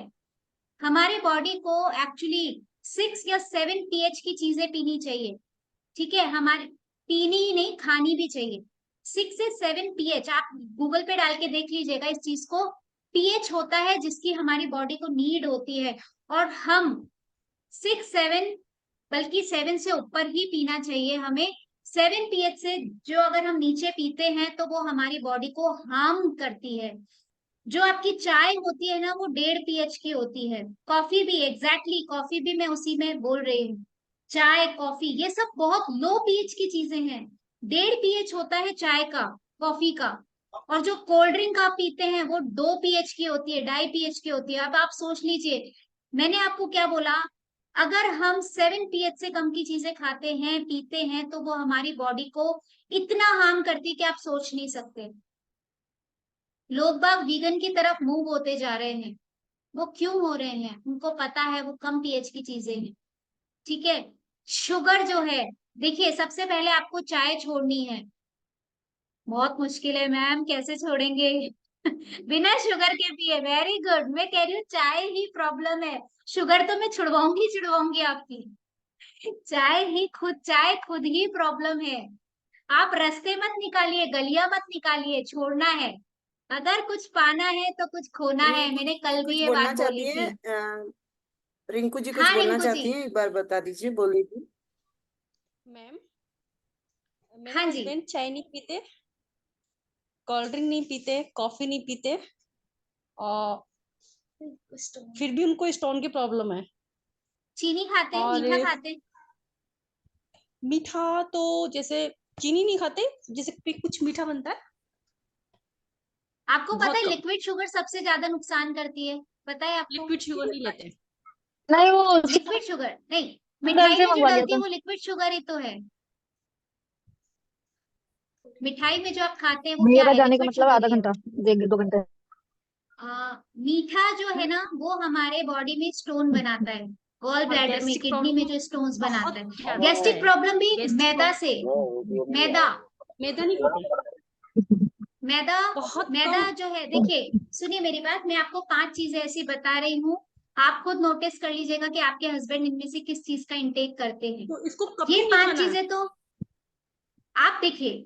हमारे बॉडी को एक्चुअली 6 या 7 pH की चीजें पीनी चाहिए, ठीक है? हमारे पीनी ही नहीं, खानी भी चाहिए। 6 से 7 pH आप गूगल पे डाल के देख लीजिएगा इस चीज को। पीएच होता है जिसकी हमारी बॉडी को नीड होती है, और हम 6 7, बल्कि 7 से ऊपर ही पीना चाहिए हमें। 7 pH से जो अगर हम नीचे पीते हैं तो वो हमारी बॉडी को हार्म करती है। जो आपकी चाय होती है ना, वो 1.5 pH की होती है। कॉफी भी, एग्जैक्टली कॉफी भी मैं उसी में बोल रही हूँ। चाय, कॉफी, ये सब बहुत लो पीएच की चीजें हैं। 1.5 pH होता है चाय का, कॉफी का। और जो कोल्ड ड्रिंक आप पीते हैं वो 2 pH की होती है, 2.5 pH की होती है। अब आप सोच लीजिए, मैंने आपको क्या बोला, अगर हम 7 pH से कम की चीजें खाते हैं, पीते हैं, तो वो हमारी बॉडी को इतना हार्म करती है कि आप सोच नहीं सकते। लोग बाग वीगन की तरफ मूव होते जा रहे हैं। वो क्यों हो रहे हैं? उनको पता है वो कम पीएच की चीजें हैं, ठीक है? शुगर जो है, देखिए सबसे पहले आपको चाय छोड़नी है। बहुत मुश्किल है मैम, कैसे छोड़ेंगे? बिना शुगर के पिए, वेरी गुड। मैं कह रही हूँ चाय ही प्रॉब्लम है, शुगर तो मैं छुड़वाऊंगी आपकी। चाय खुद ही प्रॉब्लम है। आप रास्ते मत निकालिए, गलियां मत निकालिए, छोड़ना है। अगर कुछ पाना है तो कुछ खोना है, रिंकू मैंने जी कल भी कुछ ये बोलना बात बोली चाहती है? थी। रिंकू जी कुछ हाँ बोलना रिंकू जी। चाहती है, एक बार बता दीजिए, बोलिए। मैम, मेरे हाँ जी। हस्बैंड चाय नहीं पीते, कोल्ड ड्रिंक नहीं पीते, कॉफी नहीं पीते, और फिर भी उनको स्टोन की प्रॉब्लम है। चीनी खाते हैं, और मीठा खाते हैं? मीठा तो जैसे चीनी नहीं खाते, जैसे कुछ मीठा बनता है आपको पता बहुत है कम। लिक्विड शुगर सबसे ज्यादा नुकसान करती है, पता है आपको? लिक्विड शुगर नहीं लेते। नहीं वो लिक्विड शुगर नहीं, दुकान मिठाई से में जो मंगवा लिया डलती है था। वो लिक्विड शुगर ही तो है। मिठाई में जो आप खाते हैं वो क्या भैया का है? जाने का लिक्विड मतलब शुगर आधा ही है। घंटा, 1 2 घंटे। मीठा जो है ना, वो हमारे बॉडी में स्टोन बनाता है, गॉल और ब्लैडर में, गैस्ट्रिक किडनी में प्रॉब्लम जो स्टोन्स बनाता बहुत है। ध्यान देता गैस्ट्रिक है। प्रॉब्लम भी गैस्ट्रिक मैदा से। मैदा, मैदा नहीं खाते, मैदा। बहुत मैदा कम। जो है, देखिए सुनिए मेरी बात, मैं आपको 5 चीजें ऐसी बता रही हूँ आप खुद नोटिस कर लीजिएगा कि आपके हस्बैंड इनमें से किस चीज का इंटेक करते हैं। तो इसको कभी ये नहीं 5 खाना है। चीजें तो आप देखिए,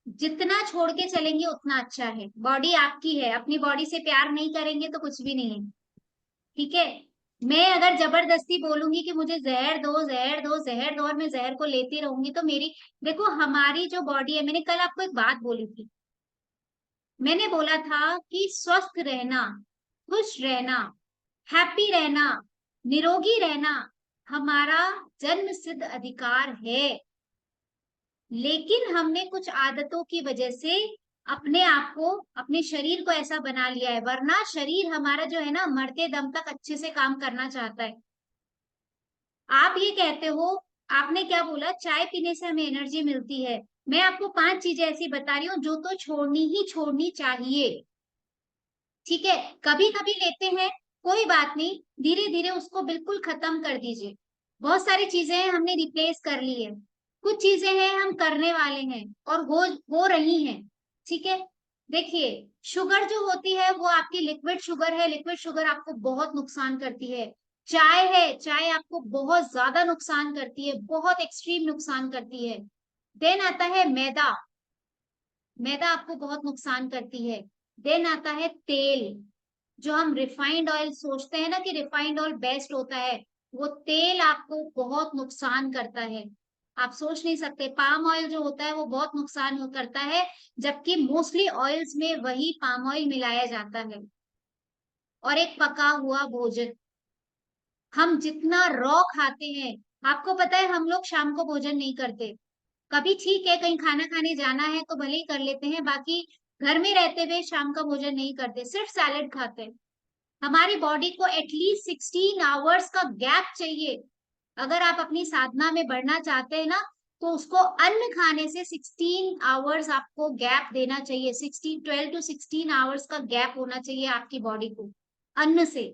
जितना छोड़ के चलेंगे उतना अच्छा है। बॉडी आपकी है, अपनी बॉडी से प्यार नहीं करेंगे तो कुछ भी नहीं है। ठीक है, मैं अगर जबरदस्ती बोलूंगी कि मुझे जहर दो जहर दो जहर दो और मैं जहर को लेती रहूंगी तो मेरी, देखो हमारी जो बॉडी है, मैंने कल आपको एक बात बोली थी, मैंने बोला था कि स्वस्थ रहना, खुश रहना, हैप्पी रहना, निरोगी रहना हमारा जन्म सिद्ध अधिकार है। लेकिन हमने कुछ आदतों की वजह से अपने आप को, अपने शरीर को ऐसा बना लिया है, वरना शरीर हमारा जो है ना, मरते दम तक अच्छे से काम करना चाहता है। आप ये कहते हो, आपने क्या बोला, चाय पीने से हमें एनर्जी मिलती है। मैं आपको 5 चीजें ऐसी बता रही हूँ जो तो छोड़नी ही छोड़नी चाहिए। ठीक है, कभी कभी लेते हैं, कोई बात नहीं, धीरे धीरे उसको बिल्कुल खत्म कर दीजिए। बहुत सारी चीजें हैं हमने रिप्लेस कर ली है, कुछ चीजें हैं हम करने वाले हैं और हो रही हैं। ठीक है, देखिए, शुगर जो होती है वो आपकी लिक्विड शुगर है, लिक्विड शुगर आपको बहुत नुकसान करती है। चाय है, चाय आपको बहुत ज्यादा नुकसान करती है, बहुत एक्सट्रीम नुकसान करती है। देन आता है मैदा, मैदा आपको बहुत नुकसान करती है। देन आता है तेल, जो हम रिफाइंड ऑयल सोचते हैं ना कि रिफाइंड ऑयल बेस्ट होता है, वो तेल आपको बहुत नुकसान करता है। आप सोच नहीं सकते, पाम ऑयल जो होता है वो बहुत नुकसान करता है, जबकि मोस्टली ऑयल्स में वही पाम ऑयल मिलाया जाता है। और एक पका हुआ भोजन, हम जितना रॉ खाते हैं, आपको पता है हम लोग शाम को भोजन नहीं करते। कभी ठीक है, कहीं खाना खाने जाना है तो भले ही कर लेते हैं, बाकी घर में रहते हुए शाम का भोजन नहीं करते, सिर्फ सैलेड खाते हैं। हमारी बॉडी को एटलीस्ट 16 आवर्स का गैप चाहिए। अगर आप अपनी साधना में बढ़ना चाहते हैं ना, तो उसको अन्न खाने से 16 आवर्स आपको गैप देना चाहिए। 12 to 16 आवर्स का गैप होना चाहिए आपकी बॉडी को अन्न से।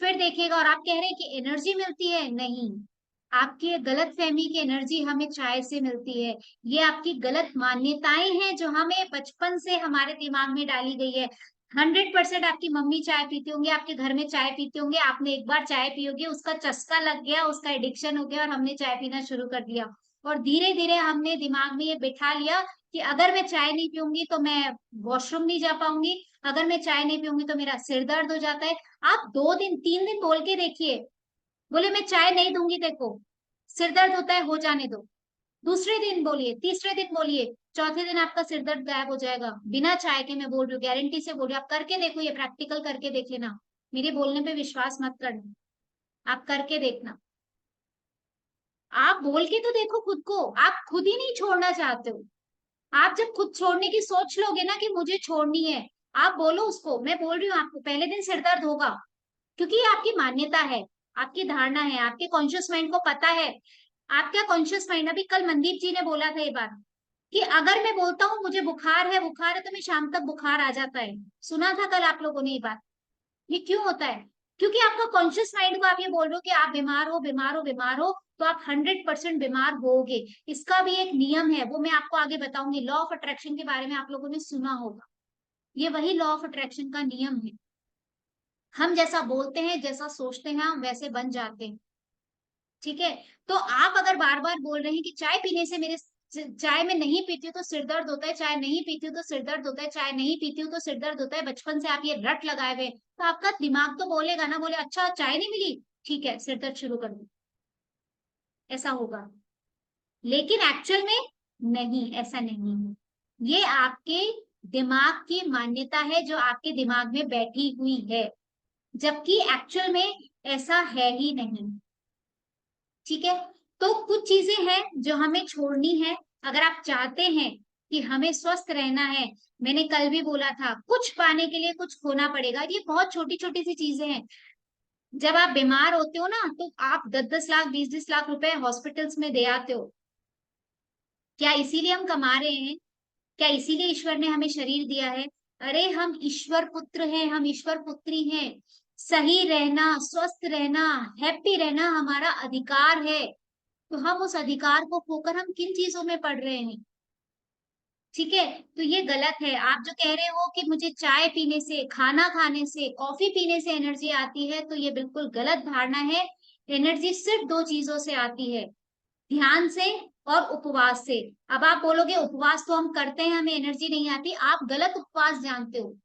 फिर देखिएगा, और आप कह रहे हैं कि एनर्जी मिलती है, नहीं, आपकी गलत फहमी की एनर्जी हमें चाय से मिलती है। ये आपकी गलत मान्यताएं हैं जो हमें बचपन से हमारे दिमाग में डाली गई है। 100% आपकी मम्मी चाय पीती होंगी, आपके घर में चाय पीते होंगे, आपने एक बार चाय पी होगी, उसका चस्का लग गया, उसका एडिक्शन हो गया और हमने चाय पीना शुरू कर दिया। और धीरे धीरे हमने दिमाग में ये बिठा लिया कि अगर मैं चाय नहीं पीऊंगी तो मैं वॉशरूम नहीं जा पाऊंगी, अगर मैं चाय नहीं पीऊंगी तो मेरा सिर दर्द हो जाता है। आप 2 दिन 3 दिन बोल के देखिए, बोले मैं चाय नहीं दूंगी, देखो सिर दर्द होता है, हो जाने दो। दूसरे दिन बोलिए, तीसरे दिन बोलिए, चौथे दिन आपका सिर दर्द गायब हो जाएगा, बिना चाय के। मैं बोल रही हूँ, गारंटी से बोल रही हूँ, आप करके देखो, ये प्रैक्टिकल करके देख लेना, मेरे बोलने पे विश्वास मत करना, आप करके देखना। आप बोल के तो देखो खुद को, आप खुद ही नहीं छोड़ना चाहते हो। आप जब खुद छोड़ने की सोच लोगे ना कि मुझे छोड़नी है, आप बोलो उसको, मैं बोल रही हूँ आपको पहले दिन सिर दर्द होगा, क्योंकि ये आपकी मान्यता है, आपकी धारणा है, आपके कॉन्शियस माइंड को पता है। आपका कॉन्शियस माइंड, अभी कल मनदीप जी ने बोला था ये बात, कि अगर मैं बोलता हूँ मुझे बुखार है तो मैं शाम तक बुखार आ जाता है। सुना था कल आप लोगों ने ये बात? ये क्यों होता है? क्योंकि आपका कॉन्शियस माइंड को आप ये बोल रहे हो कि आप बीमार हो बीमार हो बीमार हो, तो आप 100% बीमार होगे। इसका भी एक नियम है, वो मैं आपको आगे बताऊंगी। लॉ ऑफ अट्रैक्शन के बारे में आप लोगों ने सुना होगा, ये वही लॉ ऑफ अट्रैक्शन का नियम है। हम जैसा बोलते हैं, जैसा सोचते हैं, हम वैसे बन जाते हैं। ठीक है, तो आप अगर बार बार बोल रहे हैं कि चाय पीने से मेरे, चाय में नहीं पीती हूँ तो सिर दर्द होता है, चाय नहीं पीती हूँ तो सिर दर्द होता है, चाय नहीं पीती हूँ तो सिर दर्द होता है, बचपन से आप ये रट लगाए हुए, तो आपका दिमाग तो बोलेगा ना, बोले अच्छा चाय नहीं मिली, ठीक है सिर दर्द शुरू कर दो, ऐसा होगा। लेकिन एक्चुअल में नहीं, ऐसा नहीं है। ये आपके दिमाग की मान्यता है जो आपके दिमाग में बैठी हुई है, जबकि एक्चुअल में ऐसा है ही नहीं। ठीक है, तो कुछ चीजें हैं जो हमें छोड़नी है अगर आप चाहते हैं कि हमें स्वस्थ रहना है। मैंने कल भी बोला था, कुछ पाने के लिए कुछ खोना पड़ेगा। ये बहुत छोटी छोटी सी चीजें हैं। जब आप बीमार होते हो ना, तो आप 10-10 लाख 20-20 लाख रुपए हॉस्पिटल्स में दे आते हो। क्या इसीलिए हम कमा रहे हैं? क्या इसीलिए ईश्वर ने हमें शरीर दिया है? अरे हम ईश्वर पुत्र हैं, हम ईश्वर पुत्री हैं। सही रहना, स्वस्थ रहना, हैप्पी रहना हमारा अधिकार है। तो हम उस अधिकार को खोकर हम किन चीजों में पड़ रहे हैं? ठीक है, तो ये गलत है। आप जो कह रहे हो कि मुझे चाय पीने से, खाना खाने से, कॉफी पीने से एनर्जी आती है, तो ये बिल्कुल गलत धारणा है। एनर्जी सिर्फ दो चीजों से आती है, ध्यान से और उपवास से। अब आप बोलोगे उपवास तो हम करते हैं, हमें एनर्जी नहीं आती। आप गलत उपवास जानते हो।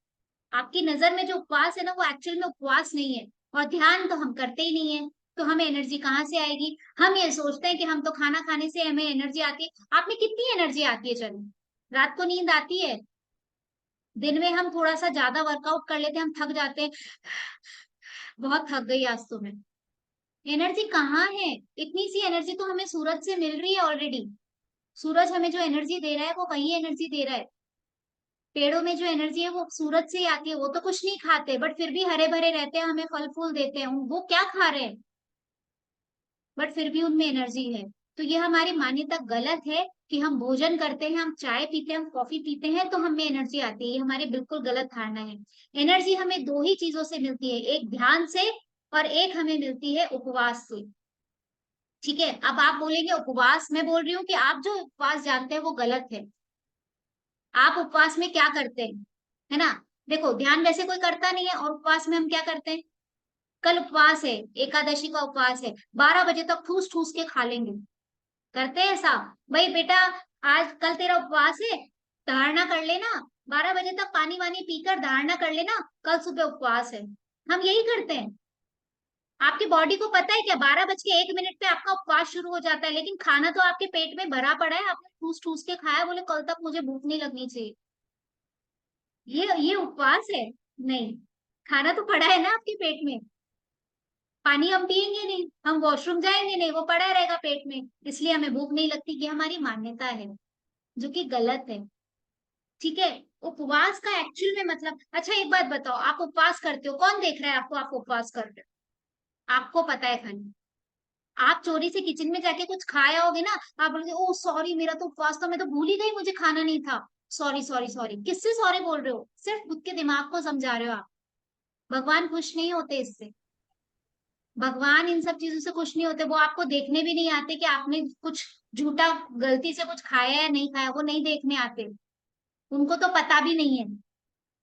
आपकी नजर में जो उपवास है ना, वो एक्चुअल में उपवास नहीं है। और ध्यान तो हम करते ही नहीं है, तो हमें एनर्जी कहाँ से आएगी? हम ये सोचते हैं कि हम तो खाना खाने से हमें एनर्जी आती है। आप में कितनी एनर्जी आती है? चलो, रात को नींद आती है, दिन में हम थोड़ा सा ज्यादा वर्कआउट कर लेते हैं, हम थक जाते हैं, बहुत थक गई आज तो मैं। एनर्जी कहाँ है? इतनी सी एनर्जी तो हमें सूरज से मिल रही है ऑलरेडी। सूरज हमें जो एनर्जी दे रहा है वो वही एनर्जी दे रहा है। पेड़ों में जो एनर्जी है वो सूरज से ही आती है। वो तो कुछ नहीं खाते, बट फिर भी हरे भरे रहते हैं, हमें फल फूल देते हैं। वो क्या खा रहे हैं, बट फिर भी उनमें एनर्जी है। तो ये हमारी मान्यता गलत है कि हम भोजन करते हैं, हम चाय पीते हैं, हम कॉफी पीते हैं तो हमें एनर्जी आती है। ये हमारी बिल्कुल गलत धारणा है। एनर्जी हमें दो ही चीजों से मिलती है, एक ध्यान से और एक हमें मिलती है उपवास से। ठीक है, अब आप बोलेंगे उपवास, मैं बोल रही हूँ कि आप जो उपवास जानते हैं वो गलत है। आप उपवास में क्या करते हैं, है ना? देखो, ध्यान वैसे कोई करता नहीं है, और उपवास में हम क्या करते हैं? कल उपवास है, एकादशी का उपवास है, 12 बजे तक ठूस ठूस के खा लेंगे। करते हैं ऐसा? भाई बेटा, आज कल तेरा उपवास है, धारणा कर लेना, 12 बजे तक पानी वानी पीकर धारणा कर लेना, कल सुबह उपवास है। हम यही करते हैं। आपकी बॉडी को पता है क्या, 12 बज के 1 मिनट पे आपका उपवास शुरू हो जाता है, लेकिन खाना तो आपके पेट में भरा पड़ा है, आपने ठूस ठूस के खाया, बोले कल तक मुझे भूख नहीं लगनी चाहिए। ये उपवास है? नहीं, खाना तो पड़ा है ना आपके पेट में। पानी हम पिएंगे नहीं, हम वॉशरूम जाएंगे नहीं, वो पड़ा रहेगा पेट में, इसलिए हमें भूख नहीं लगती। ये हमारी मान्यता है, जो कि गलत है। ठीक है, उपवास का एक्चुअल में मतलब, अच्छा एक बात बताओ, आप उपवास करते हो, कौन देख रहा है आपको, आप उपवास कर रहे हो? आपको पता है खाली। आप चोरी से किचन में जाके कुछ खाया होगे ना, आप बोलोगे ओ सॉरी, मेरा तो उपवास था, मैं तो भूल ही गई, मुझे खाना नहीं था, सॉरी सॉरी सॉरी। किससे सॉरी बोल रहे हो? सिर्फ खुद के दिमाग को समझा रहे हो आप। भगवान खुश नहीं होते इससे। भगवान इन सब चीजों से खुश नहीं होते। वो आपको देखने भी नहीं आते कि आपने कुछ झूठा, गलती से कुछ खाया या नहीं खाया, वो नहीं देखने आते। उनको तो पता भी नहीं है।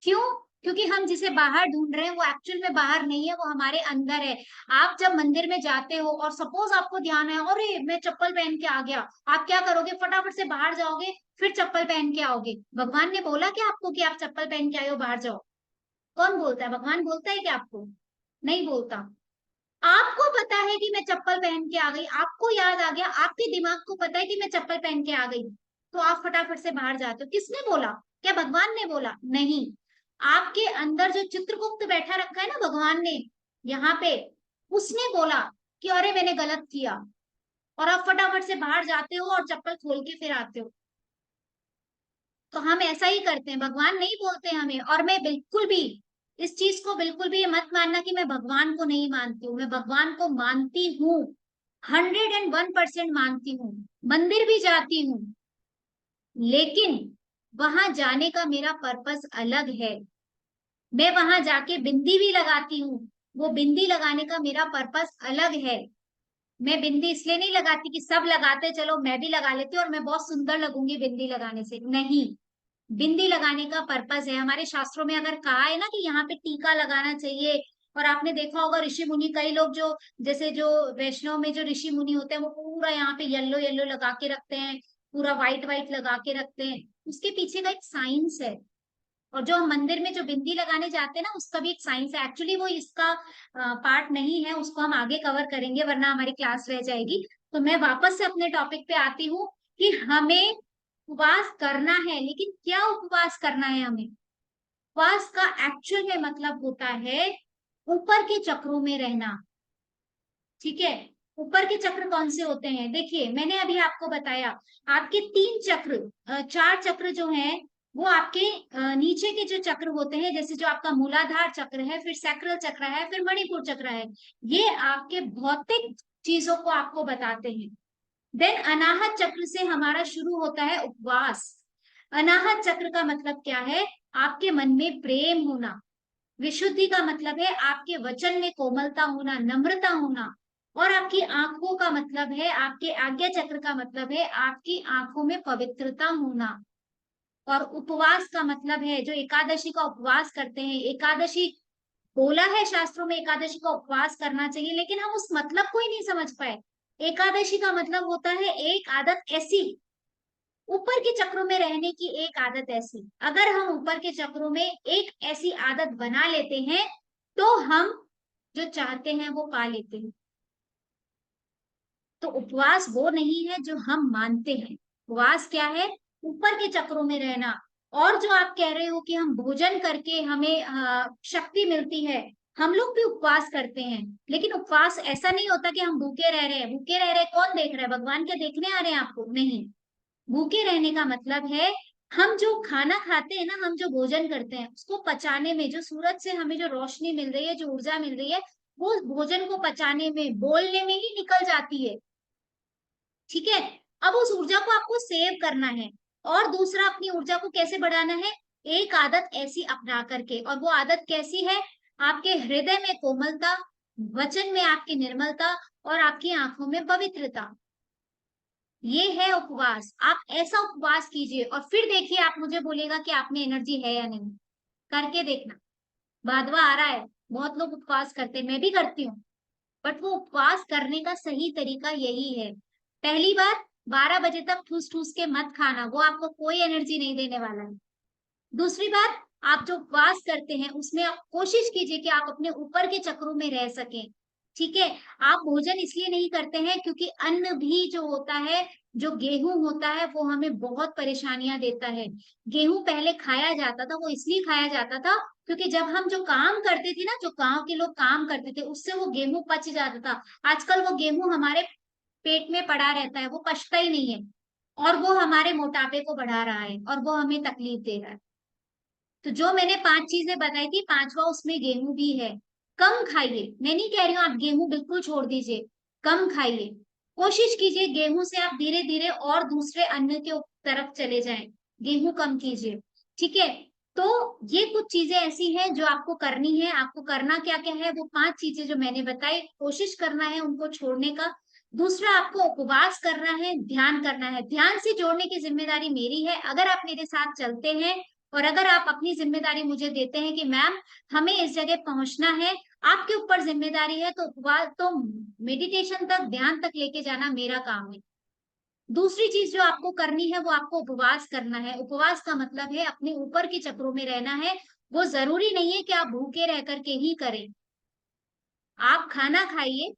क्यों? क्योंकि हम जिसे बाहर ढूंढ रहे हैं वो एक्चुअल में बाहर नहीं है, वो हमारे अंदर है। आप जब मंदिर में जाते हो और सपोज आपको ध्यान है, अरे मैं चप्पल पहन के आ गया, आप क्या करोगे? फटाफट से बाहर जाओगे, फिर चप्पल पहन के आओगे। भगवान ने बोला क्या आपको कि आप चप्पल पहन के आए हो, बाहर जाओ? कौन बोलता है? भगवान बोलता है क्या आपको? नहीं बोलता। आपको पता है कि मैं चप्पल पहन के आ गई, आपको याद आ गया, आपके दिमाग को पता है कि मैं चप्पल पहन के आ गई, तो आप फटाफट से बाहर जाते हो। किसने बोला? क्या भगवान ने बोला? नहीं। आपके अंदर जो चित्रगुप्त बैठा रखा है ना भगवान ने, यहाँ पे, उसने बोला कि अरे मैंने गलत किया, और आप फटाफट से बाहर जाते हो और चप्पल खोल के फिर आते हो। तो हम ऐसा ही करते हैं, भगवान नहीं बोलते हमें। और मैं बिल्कुल भी इस चीज को, बिल्कुल भी ये मत मानना कि मैं भगवान को नहीं मानती हूँ। मैं भगवान को मानती हूँ, 101% मानती हूँ। मंदिर भी जाती हूँ, लेकिन वहां जाने का मेरा पर्पस अलग है। मैं वहां जाके बिंदी भी लगाती हूँ, वो बिंदी लगाने का मेरा पर्पस अलग है। मैं बिंदी इसलिए नहीं लगाती कि सब लगाते चलो मैं भी लगा लेती हूँ और मैं बहुत सुंदर लगूंगी बिंदी लगाने से, नहीं। बिंदी लगाने का पर्पस है, हमारे शास्त्रों में अगर कहा है ना कि यहाँ पे टीका लगाना चाहिए। और आपने देखा होगा ऋषि मुनि, कई लोग जो, जैसे जो वैष्णव में जो ऋषि मुनि होते हैं, वो पूरा यहाँ पे येलो येलो लगा के रखते हैं, पूरा व्हाइट व्हाइट लगा के रखते हैं। उसके पीछे का एक साइंस है। और जो हम मंदिर में जो बिंदी लगाने जाते हैं ना, उसका भी एक साइंस है। एक्चुअली वो इसका पार्ट नहीं है, उसको हम आगे कवर करेंगे, वरना हमारी क्लास रह जाएगी। तो मैं वापस से अपने टॉपिक पे आती हूँ कि हमें उपवास करना है, लेकिन क्या उपवास करना है हमें? उपवास का एक्चुअल में मतलब होता है ऊपर के चक्रों में रहना। ठीक है, ऊपर के चक्र कौन से होते हैं? देखिए, मैंने अभी आपको बताया, आपके 3 चक्र, 4 चक्र जो हैं, वो आपके नीचे के जो चक्र होते हैं, जैसे जो आपका मूलाधार चक्र है, फिर सैक्रल चक्र है, फिर मणिपुर चक्र है, ये आपके भौतिक चीजों को आपको बताते हैं। देन अनाहत चक्र से हमारा शुरू होता है उपवास। अनाहत चक्र का मतलब क्या है? आपके मन में प्रेम होना। विशुद्धि का मतलब है आपके वचन में कोमलता होना, नम्रता होना। और आपकी आंखों का मतलब है, आपके आज्ञा चक्र का मतलब है आपकी आंखों में पवित्रता होना। और उपवास का मतलब है जो एकादशी का उपवास करते हैं, एकादशी बोला है शास्त्रों में एकादशी का उपवास करना चाहिए, लेकिन हम उस मतलब को ही नहीं समझ पाए। एकादशी का मतलब होता है एक आदत ऐसी, ऊपर के चक्रों में रहने की एक आदत ऐसी। अगर हम ऊपर के चक्रों में एक ऐसी आदत बना लेते हैं तो हम जो चाहते हैं वो पा लेते हैं। तो उपवास वो नहीं है जो हम मानते हैं। उपवास क्या है? ऊपर के चक्रों में रहना। और जो आप कह रहे हो कि हम भोजन करके हमें शक्ति मिलती है, हम लोग भी उपवास करते हैं, लेकिन उपवास ऐसा नहीं होता कि हम भूखे रह रहे हैं। भूखे रह रहे हैं, कौन देख रहा है? भगवान क्या देखने आ रहे हैं आपको? नहीं। भूखे रहने का मतलब है हम जो खाना खाते हैं ना, हम जो भोजन करते हैं उसको पचाने में, जो सूरज से हमें जो रोशनी मिल रही है, जो ऊर्जा मिल रही है, वो भोजन को पचाने में, बोलने में ही निकल जाती है। ठीक है। अब उस ऊर्जा को आपको सेव करना है। और दूसरा, अपनी ऊर्जा को कैसे बढ़ाना है? एक आदत ऐसी अपना करके। और वो आदत कैसी है? आपके हृदय में कोमलता, वचन में आपकी निर्मलता, और आपकी आंखों में पवित्रता। ये है उपवास। आप ऐसा उपवास कीजिए और फिर देखिए, आप मुझे बोलेगा कि आप में एनर्जी है या नहीं। करके देखना। भादवा आ रहा है, बहुत लोग उपवास करते हैं, मैं भी करती हूँ। बट वो उपवास करने का सही तरीका यही है। पहली बार, 12 बजे तक ठूस ठूस के मत खाना, वो आपको कोई एनर्जी नहीं देने वाला है। दूसरी बात, आप जो उपवास करते हैं उसमें आप कोशिश कीजिए कि आप अपने ऊपर के चक्रों में रह सकें। ठीक है। आप भोजन इसलिए नहीं करते हैं क्योंकि अन्न भी जो होता है, जो गेहूं होता है, वो हमें बहुत परेशानियां देता है। गेहूं पहले खाया जाता था, वो इसलिए खाया जाता था क्योंकि जब हम जो काम करते थे ना, जो गांव के लोग काम करते थे, उससे वो गेहूं पच जाता था। आजकल वो गेहूं हमारे पेट में पड़ा रहता है, वो पचता ही नहीं है। और वो हमारे मोटापे को बढ़ा रहा है और वो हमें तकलीफ दे रहा है। तो जो मैंने 5 चीजें बताई थी, पांचवा उसमें गेहूं भी है। कम खाइए, मैं नहीं कह रही हूँ आप गेहूं बिल्कुल छोड़ दीजिए। कम खाइए। कोशिश कीजिए गेहूं से आप धीरे धीरे और दूसरे अन्न के तरफ चले जाएं। गेहूं कम कीजिए। ठीक है। तो ये कुछ चीजें ऐसी हैं जो आपको करनी है। आपको करना क्या क्या है? वो 5 चीजें जो मैंने बताई, कोशिश करना है उनको छोड़ने का। दूसरा, आपको उपवास करना है, ध्यान करना है। ध्यान से जोड़ने की जिम्मेदारी मेरी है। अगर आप मेरे साथ चलते हैं और अगर आप अपनी जिम्मेदारी मुझे देते हैं कि मैम हमें इस जगह पहुंचना है, आपके ऊपर जिम्मेदारी है, तो उपवास तो मेडिटेशन तक, ध्यान तक लेके जाना मेरा काम है। दूसरी चीज जो आपको करनी है, वो आपको उपवास करना है। उपवास का मतलब है अपने ऊपर के चक्रों में रहना है। वो जरूरी नहीं है कि आप भूखे रह करके ही करें। आप खाना खाइए,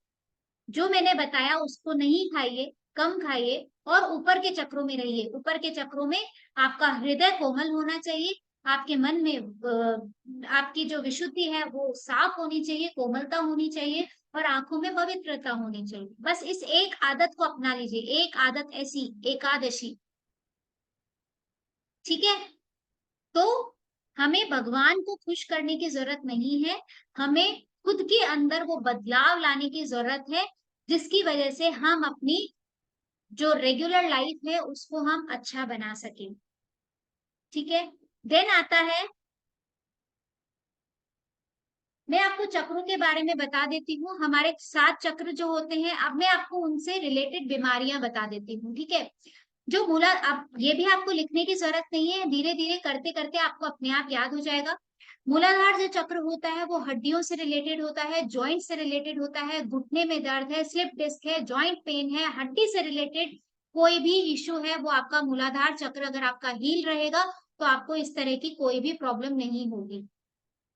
जो मैंने बताया उसको नहीं खाइए, कम खाइए, और ऊपर के चक्रों में रहिए। ऊपर के चक्रों में आपका हृदय कोमल होना चाहिए। आपके मन में आपकी जो विशुद्धि है वो साफ होनी चाहिए, कोमलता होनी चाहिए, और आंखों में पवित्रता होनी चाहिए। बस इस एक आदत को अपना लीजिए, एक आदत ऐसी, एकादशी। ठीक है। तो हमें भगवान को खुश करने की जरूरत नहीं है, हमें खुद के अंदर वो बदलाव लाने की जरूरत है, जिसकी वजह से हम अपनी जो रेगुलर लाइफ है उसको हम अच्छा बना सकें। ठीक है। देन आता है, मैं आपको चक्रों के बारे में बता देती हूँ। हमारे 7 चक्र जो होते हैं, अब मैं आपको उनसे रिलेटेड बीमारियां बता देती हूँ। ठीक है। जो मूला, अब ये भी आपको लिखने की जरूरत नहीं है, धीरे धीरे करते करते आपको अपने आप याद हो जाएगा। मूलाधार जो चक्र होता है वो हड्डियों से रिलेटेड होता है, जॉइंट से रिलेटेड होता है। घुटने में दर्द है, स्लिप डिस्क है, जॉइंट पेन है, हड्डी से रिलेटेड कोई भी इश्यू है, वो आपका मूलाधार चक्र अगर आपका हील रहेगा तो आपको इस तरह की कोई भी प्रॉब्लम नहीं होगी।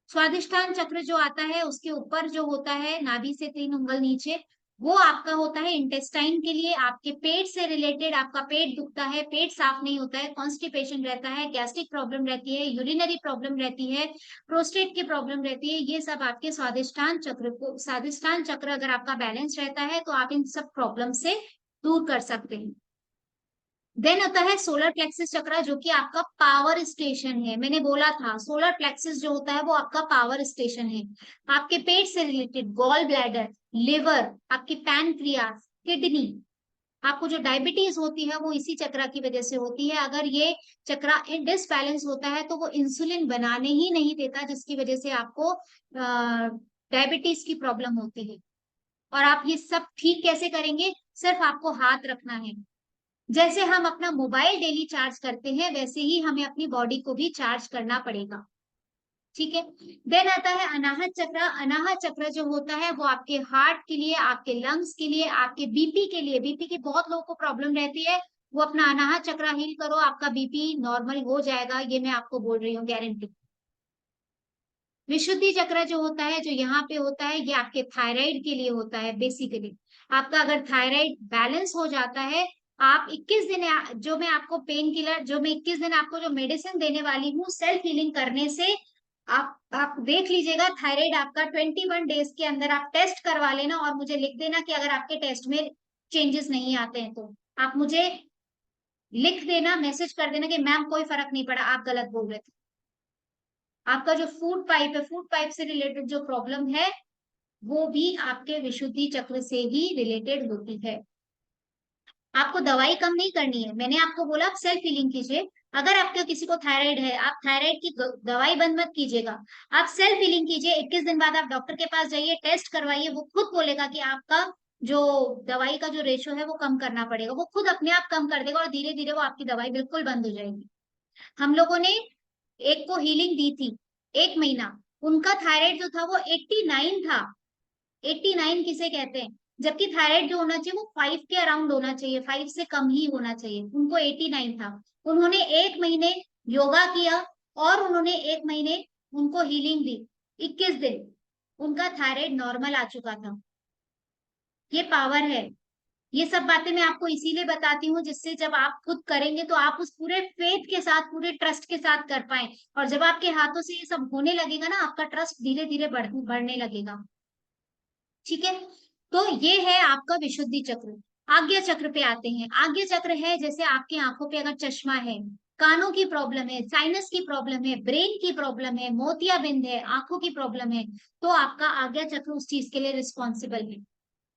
स्वादिष्ठान चक्र जो आता है, उसके ऊपर जो होता है नाभि से 3 उंगल नीचे, वो आपका होता है इंटेस्टाइन के लिए। आपके पेट से रिलेटेड, आपका पेट दुखता है, पेट साफ नहीं होता है, कॉन्स्टिपेशन रहता है, गैस्ट्रिक प्रॉब्लम रहती है, यूरिनरी प्रॉब्लम रहती है, प्रोस्टेट की प्रॉब्लम रहती है, ये सब आपके स्वादिष्ठान चक्र अगर आपका बैलेंस रहता है तो आप इन सब प्रॉब्लम से दूर कर सकते हैं। देन होता है सोलर प्लेक्सिस चक्र, जो कि आपका पावर स्टेशन है। मैंने बोला था सोलर प्लेक्सिस जो होता है वो आपका पावर स्टेशन है। आपके पेट से रिलेटेड, गॉल ब्लैडर, लिवर, आपकी पैनक्रियास, किडनी, आपको जो डायबिटीज होती है वो इसी चक्र की वजह से होती है। अगर ये चक्र डिसबैलेंस होता है तो वो इंसुलिन बनाने ही नहीं देता, जिसकी वजह से आपको डायबिटीज की प्रॉब्लम होती है। और आप ये सब ठीक कैसे करेंगे? सिर्फ आपको हाथ रखना है। जैसे हम अपना मोबाइल डेली चार्ज करते हैं, वैसे ही हमें अपनी बॉडी को भी चार्ज करना पड़ेगा। ठीक है। देन आता है अनाहत चक्र। अनाहत चक्र जो होता है वो आपके हार्ट के लिए, आपके लंग्स के लिए, आपके बीपी के लिए, बीपी की बहुत लोगों को प्रॉब्लम रहती है, वो अपना अनाहत चक्र हील करो, आपका बीपी नॉर्मल हो जाएगा, ये मैं आपको बोल रही हूँ, गारंटी। विशुद्धि चक्र जो होता है, जो यहाँ पे होता है, ये आपके थायराइड के लिए होता है बेसिकली। आपका अगर थायराइड बैलेंस हो जाता है, आप 21 दिन, जो मैं आपको पेन किलर, जो मैं 21 दिन आपको जो मेडिसिन देने वाली हूँ सेल्फ हीलिंग करने से, आप देख लीजिएगा थायराइड आपका 21 डेज के अंदर आप टेस्ट करवा लेना और मुझे लिख देना कि अगर आपके टेस्ट में चेंजेस नहीं आते हैं तो आप मुझे लिख देना, मैसेज कर देना कि मैम कोई फर्क नहीं पड़ा, आप गलत बोल रहे थे। आपका जो फूड पाइप है, फूड पाइप से रिलेटेड जो प्रॉब्लम है, वो भी आपके विशुद्धि चक्र से ही रिलेटेड होती है। आपको दवाई कम नहीं करनी है, मैंने आपको बोला आप सेल्फ हीलिंग कीजिए। अगर आपके किसी को थायराइड है, आप थायराइड की दवाई बंद मत कीजिएगा, आप सेल्फ हीलिंग कीजिए। 21 दिन बाद आप डॉक्टर के पास जाइए, टेस्ट करवाइए, वो खुद बोलेगा कि आपका जो दवाई का जो रेशो है वो कम करना पड़ेगा, वो खुद अपने आप कम कर देगा और धीरे धीरे वो आपकी दवाई बिल्कुल बंद हो जाएगी। हम लोगों ने एक को हीलिंग दी थी 1 महीना, उनका थायराइड जो था वो 89 था। 89 किसे कहते हैं, जबकि थायराइड जो होना चाहिए वो 5 के अराउंड होना चाहिए, 5 से कम ही होना चाहिए, उनको 89 था। उन्होंने 1 महीने योगा किया और उन्होंने 1 महीने उनको हीलिंग दी, 21 दिन उनका थायराइड नॉर्मल आ चुका था। ये पावर है। ये सब बातें मैं आपको इसीलिए बताती हूँ जिससे जब आप खुद करेंगे तो आप उस पूरे फेथ के साथ, पूरे ट्रस्ट के साथ कर पाए, और जब आपके हाथों से ये सब होने लगेगा ना, आपका ट्रस्ट धीरे धीरे बढ़ने लगेगा। ठीक है। तो ये है आपका विशुद्धि चक्र। आज्ञा चक्र पे आते हैं। आज्ञा चक्र है जैसे आपकी आंखों पे अगर चश्मा है, कानों की प्रॉब्लम है, साइनस की प्रॉब्लम है, ब्रेन की प्रॉब्लम है, मोतियाबिंद है, आंखों की प्रॉब्लम है, तो आपका आज्ञा चक्र उस चीज के लिए रिस्पॉन्सिबल है।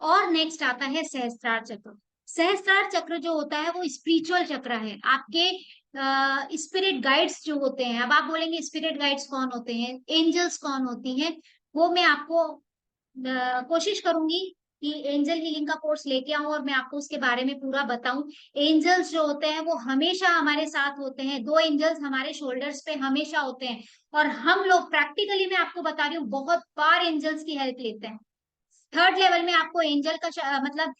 और नेक्स्ट आता है सहस्त्रार चक्र। सहस्त्रार चक्र जो होता है वो स्पिरिचुअल चक्र है। आपके स्पिरिट गाइड्स जो होते हैं, अब आप बोलेंगे स्पिरिट गाइड्स कौन होते हैं, एंजल्स कौन होती हैं, वो मैं आपको कोशिश करूंगी कि एंजल हीलिंग का कोर्स लेके आऊं और मैं आपको उसके बारे में पूरा बताऊं। एंजल्स जो होते हैं वो हमेशा हमारे साथ होते हैं, 2 एंजल्स हमारे शोल्डर्स पे हमेशा होते हैं, और हम लोग प्रैक्टिकली, मैं आपको बता रही हूँ, बहुत बार एंजल्स की हेल्प लेते हैं। 3rd लेवल में आपको एंजल का मतलब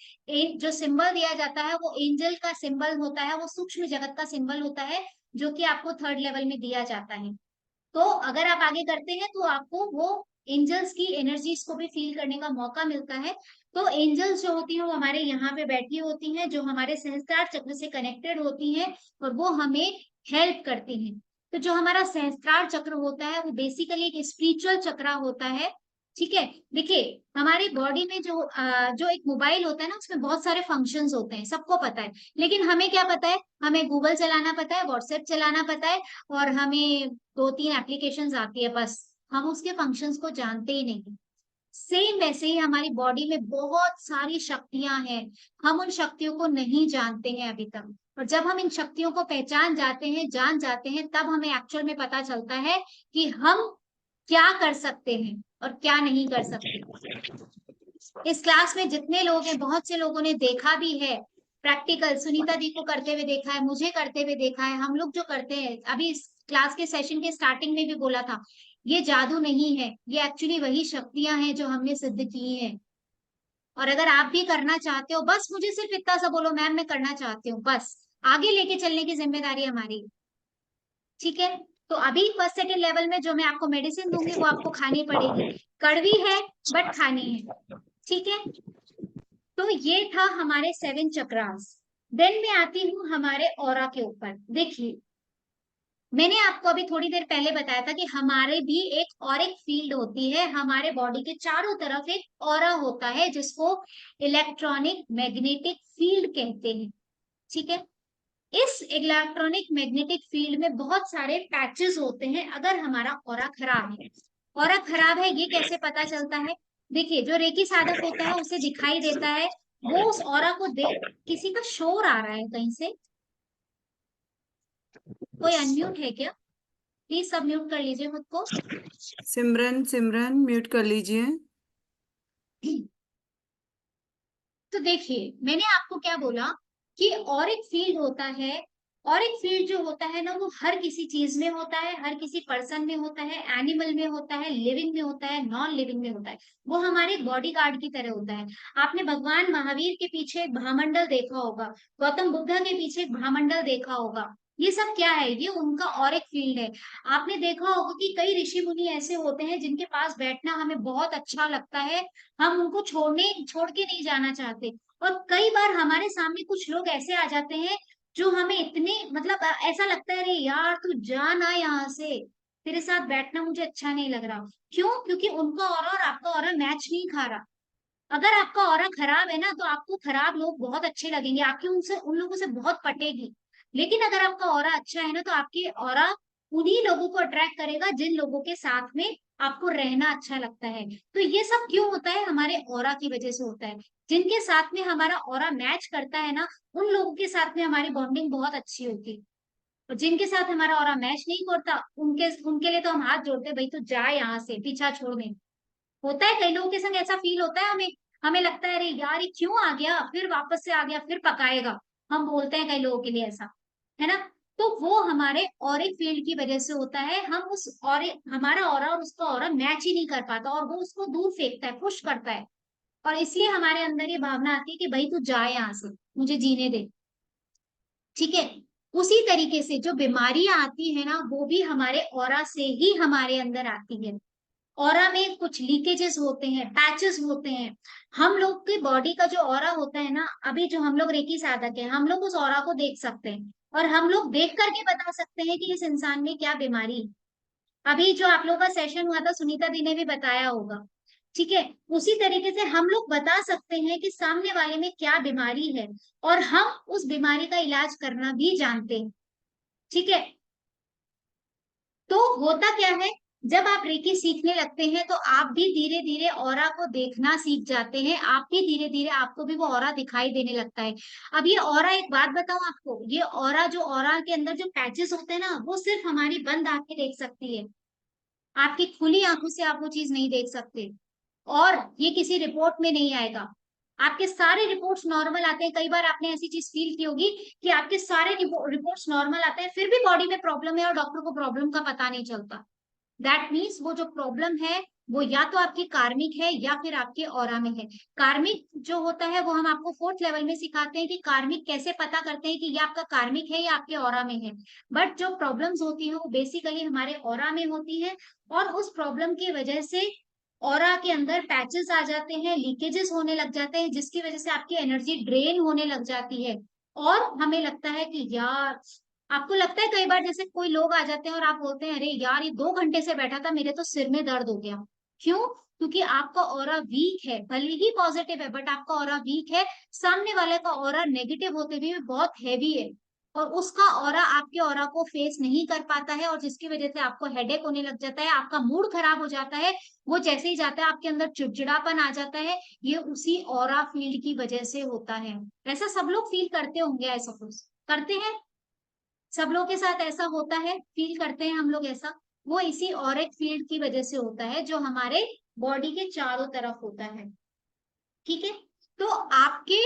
जो सिंबल दिया जाता है वो एंजल का सिंबल होता है, वो सूक्ष्म जगत का सिंबल होता है, जो कि आपको 3rd लेवल में दिया जाता है। तो अगर आप आगे करते हैं तो आपको वो एंजल्स की एनर्जीज को भी फील करने का मौका मिलता है। तो एंजल्स जो होती हैं वो हमारे यहाँ पे बैठी होती हैं, जो हमारे सहस्त्रार चक्र से कनेक्टेड होती हैं, और वो हमें हेल्प करती हैं। तो जो हमारा सहस्त्रार चक्र होता है वो बेसिकली एक स्पिरिचुअल चक्र होता है। ठीक है। देखिए, हमारी बॉडी में जो एक मोबाइल होता है ना, उसमें बहुत सारे फंक्शंस होते हैं, सबको पता है, लेकिन हमें क्या पता है, हमें गूगल चलाना पता है, व्हाट्सएप चलाना पता है, और हमें 2-3 एप्लीकेशंस आती है, बस हम उसके फंक्शंस को जानते ही नहीं। सेम वैसे ही हमारी बॉडी में बहुत सारी शक्तियां हैं, हम उन शक्तियों को नहीं जानते हैं अभी तक, और जब हम इन शक्तियों को पहचान जाते हैं, जान जाते हैं, तब हमें एक्चुअल में पता चलता है कि हम क्या कर सकते हैं और क्या नहीं कर सकते। इस क्लास में जितने लोग हैं, बहुत से लोगों ने देखा भी है प्रैक्टिकल, सुनीता दी को करते हुए देखा है, मुझे करते हुए देखा है, हम लोग जो करते हैं, अभी इस क्लास के सेशन के स्टार्टिंग में भी बोला था, ये जादू नहीं है, ये एक्चुअली वही शक्तियां हैं जो हमने सिद्ध की हैं। और अगर आप भी करना चाहते हो, बस मुझे सिर्फ इतना सा बोलो, मैम मैं करना चाहती हूँ, बस आगे लेके चलने की जिम्मेदारी हमारी। ठीक है। तो अभी 1st 2nd लेवल में जो मैं आपको मेडिसिन दूंगी वो आपको खानी पड़ेगी, कड़वी है बट खानी है। ठीक है। तो ये था हमारे 7 चक्रास। देन मैं आती हूँ हमारे ऑरा के ऊपर। देखिए, मैंने आपको अभी थोड़ी देर पहले बताया था कि हमारे भी एक और एक फील्ड होती है, हमारे बॉडी के चारों तरफ एक ऑरा होता है जिसको इलेक्ट्रॉनिक मैग्नेटिक फील्ड कहते हैं। ठीक है। इस इलेक्ट्रॉनिक मैग्नेटिक फील्ड में बहुत सारे पैचेस होते हैं अगर हमारा ऑरा खराब है। ऑरा खराब है ये कैसे पता चलता है, देखिए, जो रेकी साधक होता है उसे दिखाई देता है, वो उस ऑरा को देख, किसी का शोर आ रहा है कहीं से, कोई अनम्यूट है क्या, प्लीज सब म्यूट कर लीजिए खुद को। सिमरन, सिमरन म्यूट कर लीजिए। तो देखिए, मैंने आपको क्या बोला कि ऑरिक फील्ड होता है, ऑरिक फील्ड जो होता है ना, वो हर किसी चीज में होता है, हर किसी पर्सन में होता है, एनिमल में होता है, लिविंग में होता है, नॉन लिविंग में होता है। वो हमारे बॉडी गार्ड की तरह होता है। आपने भगवान महावीर के पीछे एक भामंडल देखा होगा, गौतम बुद्धा के पीछे एक भामंडल देखा होगा। ये सब क्या है? ये उनका ऑरिक फील्ड है। आपने देखा होगा कि कई ऋषि मुनि ऐसे होते हैं जिनके पास बैठना हमें बहुत अच्छा लगता है, हम उनको छोड़ के नहीं जाना चाहते। और कई बार हमारे सामने कुछ लोग ऐसे आ जाते हैं जो हमें इतने मतलब ऐसा लगता है, अरे यार तू जा ना यहाँ से, तेरे साथ बैठना मुझे अच्छा नहीं लग रहा। क्यों? क्योंकि उनका ऑरा और आपका ऑरा मैच नहीं खा रहा। अगर आपका ऑरा खराब है ना, तो आपको खराब लोग बहुत अच्छे लगेंगे, आपकी उनसे उन लोगों से बहुत पटेगी। लेकिन अगर आपका ऑरा अच्छा है ना, तो आपके ऑरा उन्हीं लोगों को अट्रैक्ट करेगा जिन लोगों के साथ में आपको रहना अच्छा लगता है। तो ये सब क्यों होता है? हमारे ऑरा की वजह से होता है। जिनके साथ में हमारा ऑरा मैच करता है ना, उन लोगों के साथ में हमारी बॉन्डिंग बहुत अच्छी होती है। और जिनके साथ हमारा ऑरा मैच नहीं करता, उनके उनके लिए तो हम हाथ जोड़ते हैं, भाई तू जा यहाँ से, पीछा छोड़ दे। होता है कई लोगों के संग ऐसा फील होता है हमें, हमें लगता है अरे यार ये क्यों आ गया, फिर वापस से आ गया, फिर पकाएगा। हम बोलते हैं कई लोगों के लिए ऐसा, है ना? तो वो हमारे ऑरिक फील्ड की वजह से होता है। हम उस ऑरिक, हमारा ऑरा और उसका ऑरा मैच ही नहीं कर पाता, और वो उसको दूर फेंकता है, पुश करता है। और इसलिए हमारे अंदर ये भावना आती है कि भाई तू जाए यहाँ से, मुझे जीने दे। ठीक है? उसी तरीके से जो बीमारियां आती है ना, वो भी हमारे ऑरा से ही हमारे अंदर आती है। ऑरा में कुछ लीकेजेस होते हैं, पैचेस होते हैं। हम लोग के बॉडी का जो ऑरा होता है ना, अभी जो हम लोग रेकी साधक है, हम लोग उस ऑरा को देख सकते हैं, और हम लोग देख करके बता सकते हैं कि इस इंसान में क्या बीमारी है। अभी जो आप लोगों का सेशन हुआ था, सुनीता दी ने भी बताया होगा। ठीक है? उसी तरीके से हम लोग बता सकते हैं कि सामने वाले में क्या बीमारी है, और हम उस बीमारी का इलाज करना भी जानते हैं। ठीक है? तो होता क्या है, जब आप रेकी सीखने लगते हैं तो आप भी धीरे धीरे ऑरा को देखना सीख जाते हैं, आप भी धीरे धीरे आपको भी वो ऑरा दिखाई देने लगता है। अब ये ऑरा, एक बात बताऊं आपको, ये ऑरा जो ऑरा के अंदर जो पैचेस होते हैं ना, वो सिर्फ हमारी बंद आंखें देख सकती है। आपकी खुली आंखों से आप वो चीज नहीं देख सकते, और ये किसी रिपोर्ट में नहीं आएगा। आपके सारे रिपोर्ट्स नॉर्मल आते हैं। कई बार आपने ऐसी चीज फील की होगी कि आपके सारे रिपोर्ट्स नॉर्मल आते हैं, फिर भी बॉडी में प्रॉब्लम है और डॉक्टर को प्रॉब्लम का पता नहीं चलता। दैट मीन्स वो जो प्रॉब्लम है, वो या तो आपकी कार्मिक है या फिर आपके ऑरा में है। कार्मिक जो होता है वो हम आपको 4th लेवल में सिखाते हैं कि कार्मिक कैसे पता करते हैं कि ये आपका कार्मिक है या आपके ऑरा में है। बट जो प्रॉब्लम्स होती है वो बेसिकली हमारे ऑरा में होती है, और उस प्रॉब्लम की वजह से ऑरा के अंदर पैचेस आ जाते हैं, लीकेजेस होने लग जाते हैं, जिसकी वजह से आपकी एनर्जी ड्रेन होने लग जाती है। और हमें लगता है कि यार, आपको लगता है कई बार जैसे कोई लोग आ जाते हैं और आप बोलते हैं अरे यार ये 2 घंटे से बैठा था, मेरे तो सिर में दर्द हो गया। क्यों? क्योंकि आपका ऑरा वीक है, भले ही पॉजिटिव है बट आपका ऑरा वीक है। सामने वाले का ऑरा नेगेटिव होते हुए भी बहुत हैवी है, और उसका ऑरा आपके ऑरा को फेस नहीं कर पाता है, और जिसकी वजह से आपको हेडेक होने लग जाता है, आपका मूड खराब हो जाता है। वो जैसे ही जाता है आपके अंदर चिड़चिड़ापन आ जाता है। ये उसी ऑरा फील्ड की वजह से होता है। ऐसा सब लोग फील करते होंगे, ऐसा कुछ करते हैं, सब लोग के साथ ऐसा होता है, फील करते हैं हम लोग ऐसा। वो इसी ऑरिक फील्ड की वजह से होता है, जो हमारे बॉडी के चारों तरफ होता है। ठीक है? तो आपके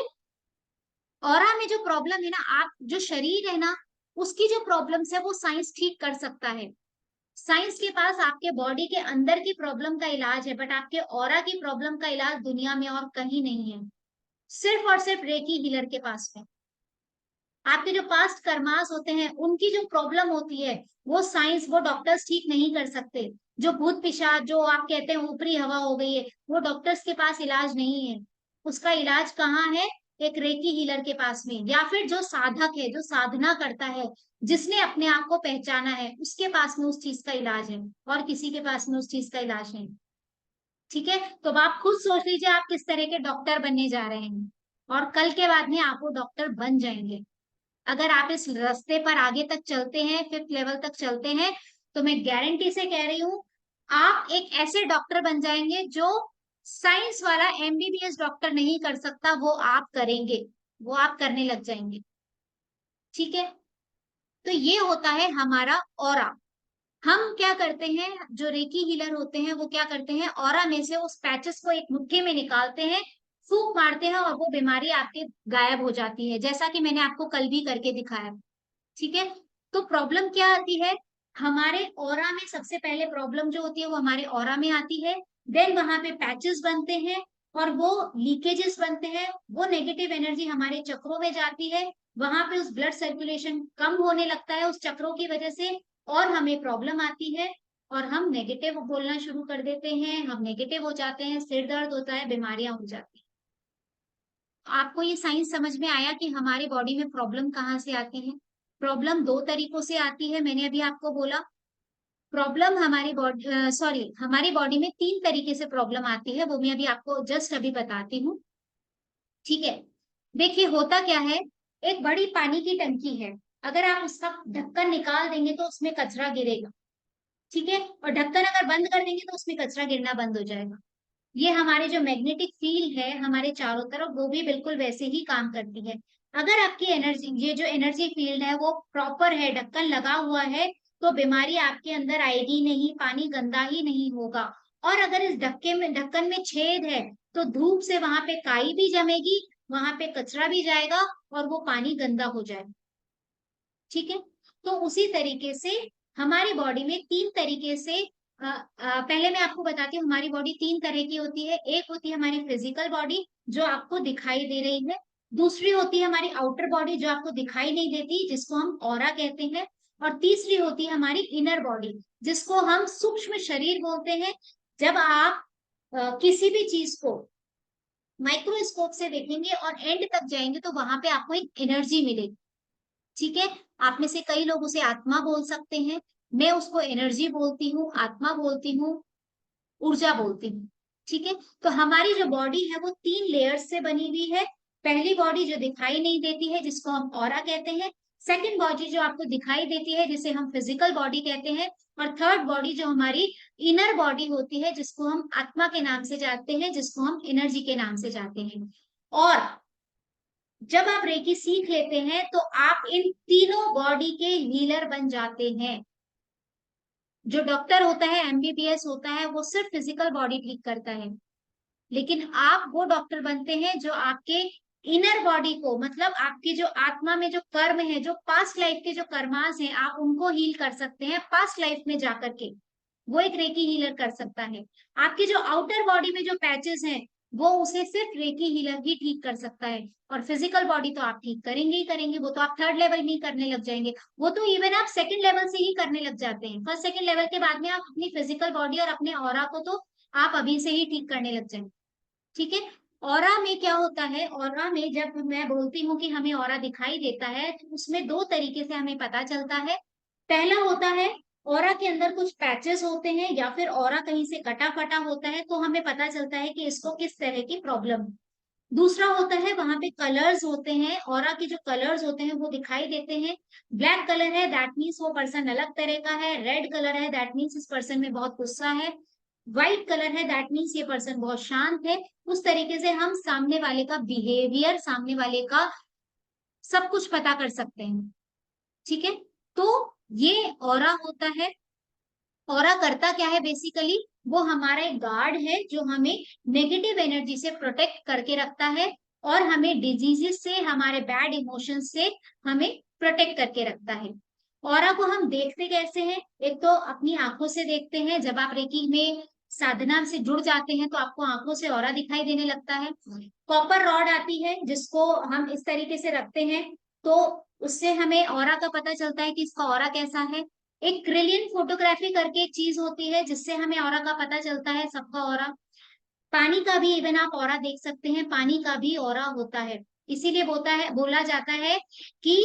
ऑरा में जो प्रॉब्लम है ना, आप जो शरीर है ना, उसकी जो प्रॉब्लम्स है वो साइंस ठीक कर सकता है। साइंस के पास आपके बॉडी के अंदर की प्रॉब्लम का इलाज है, बट आपके ऑरा की प्रॉब्लम का इलाज दुनिया में और कहीं नहीं है, सिर्फ और सिर्फ रेकी हीलर के पास में। आपके जो पास्ट कर्मास होते हैं, उनकी जो प्रॉब्लम होती है, वो साइंस, वो डॉक्टर्स ठीक नहीं कर सकते। जो भूत पिशाच, जो आप कहते हैं ऊपरी हवा हो गई है, वो डॉक्टर्स के पास इलाज नहीं है। उसका इलाज कहाँ है? एक रेकी हीलर के पास में, या फिर जो साधक है, जो साधना करता है, जिसने अपने आप को पहचाना है, उसके पास में उस चीज का इलाज है, और किसी के पास में उस चीज का इलाज नहीं। ठीक है? तो अब आप खुद सोच लीजिए आप किस तरह के डॉक्टर बनने जा रहे हैं, और कल के बाद में आप वो डॉक्टर बन जाएंगे। अगर आप इस रास्ते पर आगे तक चलते हैं, 5th लेवल तक चलते हैं, तो मैं गारंटी से कह रही हूँ, आप एक ऐसे डॉक्टर बन जाएंगे जो साइंस वाला एमबीबीएस डॉक्टर नहीं कर सकता, वो आप करेंगे, वो आप करने लग जाएंगे। ठीक है? तो ये होता है हमारा ऑरा। हम क्या करते हैं, जो रेकी हीलर होते हैं वो क्या करते हैं, ऑरा में से उस पैचेस को एक मुट्ठी में निकालते हैं, फूंक मारते हैं और वो बीमारी आपके गायब हो जाती है, जैसा कि मैंने आपको कल भी करके दिखाया। ठीक है, तो प्रॉब्लम क्या आती है, हमारे ऑरा में सबसे पहले प्रॉब्लम जो होती है वो हमारे ऑरा में आती है। देन वहां पे पैचेस बनते हैं और वो लीकेजेस बनते हैं, वो नेगेटिव एनर्जी हमारे चक्रों में जाती है, वहां पे उस ब्लड सर्कुलेशन कम होने लगता है उस चक्रों की वजह से, और हमें प्रॉब्लम आती है और हम नेगेटिव बोलना शुरू कर देते हैं, हम नेगेटिव हो जाते हैं, सिर दर्द होता है, बीमारियां हो जाती हैं। आपको ये साइंस समझ में आया कि हमारे बॉडी में प्रॉब्लम कहाँ से आती है। प्रॉब्लम दो तरीकों से आती है, मैंने अभी आपको बोला। प्रॉब्लम हमारी बॉडी हमारी बॉडी में तीन तरीके से प्रॉब्लम आती है, वो मैं अभी आपको जस्ट अभी बताती हूँ। ठीक है, देखिए होता क्या है, एक बड़ी पानी की टंकी है, अगर आप उसका ढक्कन निकाल देंगे तो उसमें कचरा गिरेगा। ठीक है, और ढक्कन अगर बंद कर देंगे तो उसमें कचरा गिरना बंद हो जाएगा। ये हमारे जो मैग्नेटिक फील्ड है हमारे चारों तरफ, वो भी बिल्कुल वैसे ही काम करती है। अगर आपकी एनर्जी, ये जो एनर्जी फील्ड है वो प्रॉपर है, ढक्कन लगा हुआ है, तो बीमारी आपके अंदर आएगी नहीं, पानी गंदा ही नहीं होगा। और अगर इस ढक्कन में छेद है तो धूप से वहां पे काई भी जमेगी, वहां पे कचरा भी जाएगा और वो पानी गंदा हो जाएगा। ठीक है, तो उसी तरीके से हमारी बॉडी में तीन तरीके से पहले मैं आपको बताती हूँ, हमारी बॉडी तीन तरह की होती है। एक होती है हमारी फिजिकल बॉडी जो आपको दिखाई दे रही है, दूसरी होती है हमारी आउटर बॉडी जो आपको दिखाई नहीं देती, जिसको हम ऑरा कहते हैं, और तीसरी होती है हमारी इनर बॉडी जिसको हम सूक्ष्म शरीर बोलते हैं। जब आप किसी भी चीज को माइक्रोस्कोप से देखेंगे और एंड तक जाएंगे तो वहां पे आपको एक एनर्जी मिलेगी। ठीक है, आप में से कई लोग उसे आत्मा बोल सकते हैं, मैं उसको एनर्जी बोलती हूँ, आत्मा बोलती हूँ, ऊर्जा बोलती हूँ। ठीक है, तो हमारी जो बॉडी है वो तीन लेयर्स से बनी हुई है। पहली बॉडी जो दिखाई नहीं देती है जिसको हम ऑरा कहते हैं, सेकंड बॉडी जो आपको दिखाई देती है जिसे हम फिजिकल बॉडी कहते हैं, और थर्ड बॉडी जो हमारी इनर बॉडी होती है जिसको हम आत्मा के नाम से जानते हैं, जिसको हम एनर्जी के नाम से जानते हैं। और जब आप रेकी सीख लेते हैं तो आप इन तीनों बॉडी के हीलर बन जाते हैं। जो डॉक्टर होता है, एमबीबीएस होता है, वो सिर्फ फिजिकल बॉडी ठीक करता है, लेकिन आप वो डॉक्टर बनते हैं जो आपके इनर बॉडी को, मतलब आपकी जो आत्मा में जो कर्म है, जो पास्ट लाइफ के जो कर्मास हैं, आप उनको हील कर सकते हैं पास्ट लाइफ में जाकर के। वो एक रेकी हीलर कर सकता है। आपकी जो आउटर बॉडी में जो पैचेस हैं वो उसे सिर्फ रेकी हीलर ही ठीक कर सकता है। और फिजिकल बॉडी तो आप ठीक करेंगे ही करेंगे, वो तो आप थर्ड लेवल में ही करने लग जाएंगे, वो तो इवन आप सेकंड लेवल से ही करने लग जाते हैं। फर्स्ट सेकंड लेवल के बाद में आप अपनी फिजिकल बॉडी और अपने ऑरा को तो आप अभी से ही ठीक करने लग जाएंगे। ठीक है, ऑरा में क्या होता है, ऑरा में जब मैं बोलती हूँ कि हमें ऑरा दिखाई देता है तो उसमें दो तरीके से हमें पता चलता है। पहला होता है ऑरा के अंदर कुछ पैचेस होते हैं या फिर ऑरा कहीं से कटा फटा होता है तो हमें पता चलता है कि इसको किस तरह की प्रॉब्लम है। दूसरा होता है वहां पे कलर्स होते हैं, ऑरा के जो कलर्स होते हैं वो दिखाई देते हैं। ब्लैक कलर है दैट मीन्स वो पर्सन अलग तरह का है, रेड कलर है दैट मीन्स इस पर्सन में बहुत गुस्सा है, व्हाइट कलर है दैट मीन्स ये पर्सन बहुत शांत है। उस तरीके से हम सामने वाले का बिहेवियर, सामने वाले का सब कुछ पता कर सकते हैं। ठीक है, तो ये ऑरा होता है। ऑरा करता क्या है बेसिकली, वो हमारा एक गार्ड है जो हमें नेगेटिव एनर्जी से प्रोटेक्ट करके रखता है और हमें डिजीजेस से, हमारे बैड इमोशंस से हमें प्रोटेक्ट करके रखता है। ऑरा को हम देखते कैसे हैं, एक तो अपनी आंखों से देखते हैं, जब आप रेकी में साधना से जुड़ जाते हैं तो आपको आंखों से ऑरा दिखाई देने लगता है। कॉपर रॉड आती है जिसको हम इस तरीके से रखते हैं तो उससे हमें ऑरा का पता चलता है कि इसका ऑरा कैसा है। एक क्रिलियन फोटोग्राफी करके एक चीज होती है जिससे हमें ऑरा का पता चलता है, सबका ऑरा। पानी का भी इवन आप ऑरा देख सकते हैं, पानी का भी ऑरा होता है। इसीलिए बोला जाता है कि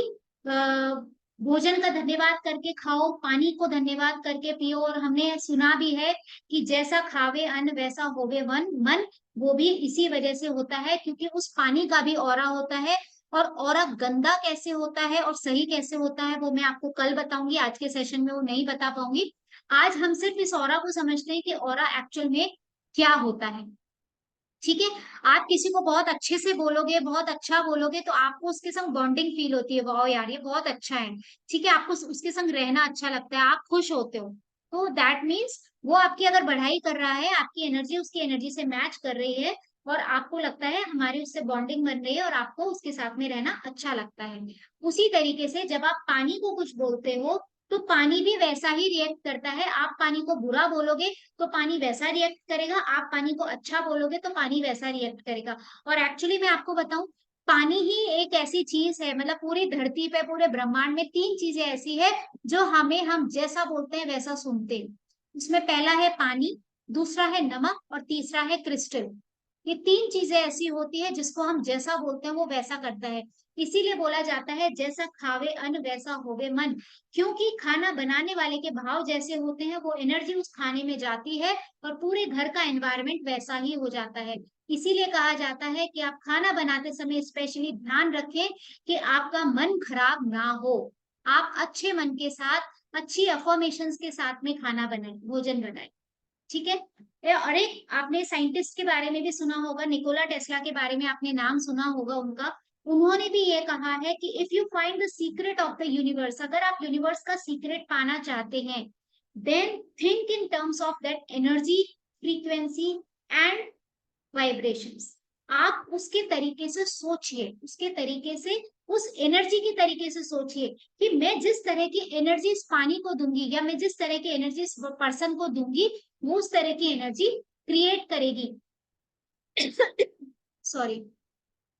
भोजन का धन्यवाद करके खाओ, पानी को धन्यवाद करके पियो। और हमने सुना भी है कि जैसा खावे अन्न वैसा होवे मन, वो भी इसी वजह से होता है क्योंकि उस पानी का भी ऑरा होता है। और ऑरा गंदा कैसे होता है और सही कैसे होता है वो मैं आपको कल बताऊंगी, आज के सेशन में वो नहीं बता पाऊंगी। आज हम सिर्फ इस ऑरा को समझते हैं कि ऑरा एक्चुअल में क्या होता है। ठीक है, आप किसी को बहुत अच्छे से बोलोगे, बहुत अच्छा बोलोगे तो आपको उसके संग बॉन्डिंग फील होती है, वाह यार ये बहुत अच्छा है। ठीक है, आपको उसके संग रहना अच्छा लगता है, आप खुश होते हो, तो दैट मीन्स वो आपकी अगर बढ़ाई कर रहा है, आपकी एनर्जी उसकी एनर्जी से मैच कर रही है और आपको लगता है हमारी उससे बॉन्डिंग बन रही है और आपको उसके साथ में रहना अच्छा लगता है। उसी तरीके से जब आप पानी को कुछ बोलते हो तो पानी भी वैसा ही रिएक्ट करता है। आप पानी को बुरा बोलोगे तो पानी वैसा रिएक्ट करेगा, आप पानी को अच्छा बोलोगे तो पानी वैसा रिएक्ट करेगा। और एक्चुअली मैं आपको बताऊं, पानी ही एक ऐसी चीज है, मतलब पूरी धरती पे पूरे ब्रह्मांड में 3 चीजें ऐसी है जो हम जैसा बोलते हैं वैसा सुनते हैं। उसमें पहला है पानी, दूसरा है नमक और तीसरा है क्रिस्टल। ये 3 चीजें ऐसी होती है जिसको हम जैसा बोलते हैं वो वैसा करता है। इसीलिए बोला जाता है जैसा खावे अन्न वैसा होवे मन, क्योंकि खाना बनाने वाले के भाव जैसे होते हैं वो एनर्जी उस खाने में जाती है और पूरे घर का एनवायरनमेंट वैसा ही हो जाता है। इसीलिए कहा जाता है कि आप खाना बनाते समय स्पेशली ध्यान रखें कि आपका मन खराब ना हो। आप अच्छे मन के साथ, अच्छी अफर्मेशंस के साथ में खाना बनाए, भोजन बनाए। ठीक है। और एक आपने साइंटिस्ट के बारे में भी सुना होगा, निकोला टेस्ला के बारे में आपने नाम सुना होगा उनका। उन्होंने भी ये कहा है कि if you find the secret of the universe, अगर आप यूनिवर्स का सीक्रेट पाना चाहते हैं, then think in terms of that energy, frequency and vibrations. आप उसके तरीके से सोचिए, उसके तरीके से, उस एनर्जी के तरीके से सोचिए कि मैं जिस तरह की एनर्जी इस पानी को दूंगी या मैं जिस तरह की एनर्जी इस पर्सन को दूंगी, वो उस तरह की एनर्जी क्रिएट करेगी। सॉरी,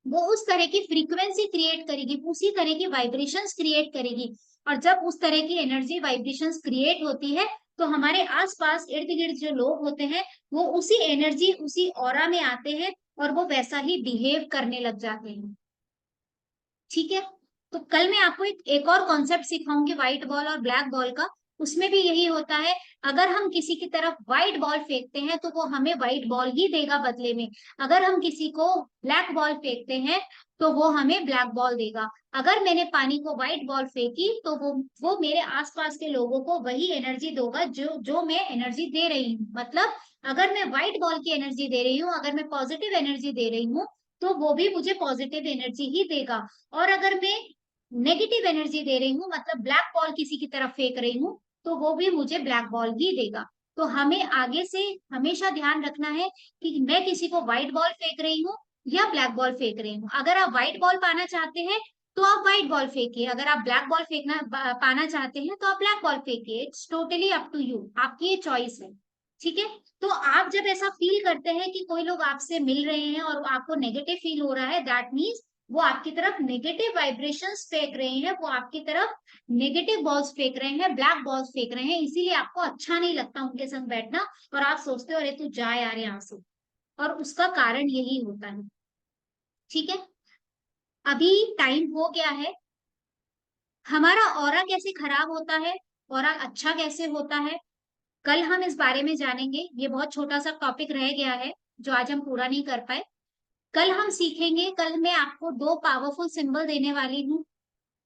वो उस तरह की फ्रीक्वेंसी क्रिएट करेगी, उसी तरह की वाइब्रेशंस क्रिएट करेगी। और जब उस तरह की एनर्जी वाइब्रेशंस क्रिएट होती है तो हमारे आसपास इर्द गिर्द जो लोग होते हैं वो उसी एनर्जी, उसी ऑरा में आते हैं और वो वैसा ही बिहेव करने लग जाते हैं। ठीक है। तो कल मैं आपको एक और कॉन्सेप्ट सिखाऊंगी व्हाइट बॉल और ब्लैक बॉल का। उसमें भी यही होता है, अगर हम किसी की तरफ व्हाइट बॉल फेंकते हैं तो वो हमें व्हाइट बॉल ही देगा बदले में। अगर हम किसी को ब्लैक बॉल फेंकते हैं तो वो हमें ब्लैक बॉल देगा। अगर मैंने पानी को व्हाइट बॉल फेंकी तो वो मेरे आसपास के लोगों को वही एनर्जी देगा जो जो मैं एनर्जी दे रही हूँ। मतलब अगर मैं व्हाइट बॉल की एनर्जी दे रही हूँ, अगर मैं पॉजिटिव एनर्जी दे रही हूँ, तो वो भी मुझे पॉजिटिव एनर्जी ही देगा। और अगर मैं नेगेटिव एनर्जी दे रही हूँ, मतलब ब्लैक बॉल किसी की तरफ फेंक रही हूँ, तो वो भी मुझे ब्लैक बॉल ही देगा। तो हमें आगे से हमेशा ध्यान रखना है कि मैं किसी को व्हाइट बॉल फेंक रही हूँ या ब्लैक बॉल फेंक रही हूँ। अगर आप व्हाइट बॉल पाना चाहते हैं तो आप व्हाइट बॉल फेंकिए, अगर आप ब्लैक बॉल फेंकना पाना चाहते हैं तो आप ब्लैक बॉल फेंकिए। It's totally up to you, आपकी ये चॉइस है। ठीक है। तो आप जब ऐसा फील करते हैं कि कोई लोग आपसे मिल रहे हैं और आपको नेगेटिव फील हो रहा है, दैट मीन्स वो आपकी तरफ नेगेटिव वाइब्रेशंस फेंक रहे हैं, वो आपकी तरफ नेगेटिव बॉल्स फेंक रहे हैं, ब्लैक बॉल्स फेंक रहे हैं। इसीलिए आपको अच्छा नहीं लगता उनके संग बैठना और आप सोचते हो अरे तू जा यार यहाँ से। और उसका कारण यही होता है। ठीक है। अभी टाइम हो गया है। हमारा ऑरा कैसे खराब होता है, ऑरा अच्छा कैसे होता है, कल हम इस बारे में जानेंगे। ये बहुत छोटा सा टॉपिक रह गया है जो आज हम पूरा नहीं कर पाए। कल हम सीखेंगे, कल मैं आपको 2 पावरफुल सिंबल देने वाली हूँ।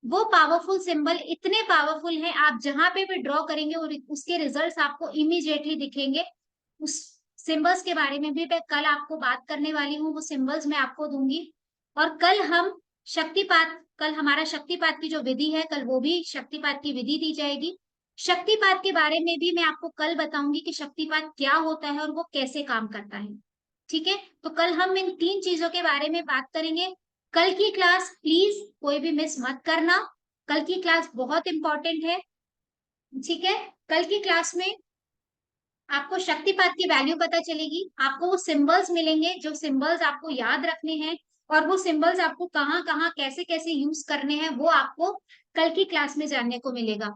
वो पावरफुल सिंबल इतने पावरफुल हैं, आप जहां पे भी ड्रॉ करेंगे और उसके रिजल्ट्स आपको इमीडिएटली दिखेंगे। उस सिंबल्स के बारे में भी मैं कल आपको बात करने वाली हूँ, वो सिंबल्स मैं आपको दूंगी। और कल हम शक्तिपात, कल हमारा शक्तिपात की जो विधि है, कल वो भी शक्तिपात की विधि दी जाएगी। शक्तिपात के बारे में भी मैं आपको कल बताऊंगी कि शक्तिपात क्या होता है और वो कैसे काम करता है। ठीक है। तो कल हम इन 3 चीजों के बारे में बात करेंगे। कल की क्लास प्लीज कोई भी मिस मत करना, कल की क्लास बहुत इंपॉर्टेंट है। ठीक है। कल की क्लास में आपको शक्तिपात की वैल्यू पता चलेगी, आपको वो सिंबल्स मिलेंगे जो सिंबल्स आपको याद रखने हैं, और वो सिंबल्स आपको कहाँ कहाँ कैसे कैसे यूज करने हैं वो आपको कल की क्लास में जानने को मिलेगा।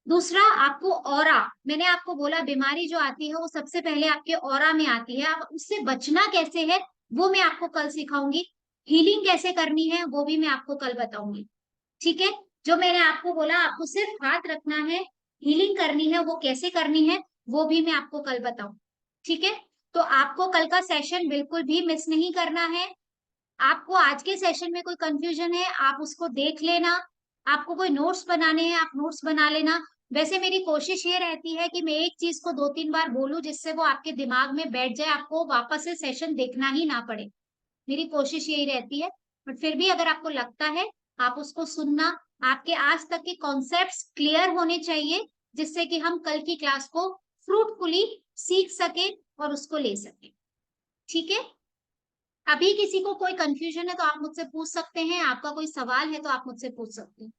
दूसरा, आपको ऑरा, मैंने आपको बोला बीमारी जो आती है वो सबसे पहले आपके ऑरा में आती है, अब उससे बचना कैसे है वो मैं आपको कल सिखाऊंगी। हीलिंग कैसे करनी है वो भी मैं आपको कल बताऊंगी। ठीक है। जो मैंने आपको बोला आपको सिर्फ हाथ रखना है, हीलिंग करनी है वो कैसे करनी है वो भी मैं आपको कल बताऊं। ठीक है। तो आपको कल का सेशन बिल्कुल भी मिस नहीं करना है। आपको आज के सेशन में कोई कंफ्यूजन है आप उसको देख लेना, आपको कोई नोट्स बनाने हैं आप नोट्स बना लेना। वैसे मेरी कोशिश ये रहती है कि मैं एक चीज को 2-3 बार बोलूं जिससे वो आपके दिमाग में बैठ जाए, आपको वापस से सेशन देखना ही ना पड़े। मेरी कोशिश यही रहती है। बट फिर भी अगर आपको लगता है, आप उसको सुनना, आपके आज तक के कॉन्सेप्ट्स क्लियर होने चाहिए जिससे कि हम कल की क्लास को फ्रूटफुली सीख सके और उसको ले सके। ठीक है। अभी किसी को कोई कंफ्यूजन है तो आप मुझसे पूछ सकते हैं, आपका कोई सवाल है तो आप मुझसे पूछ सकते हैं।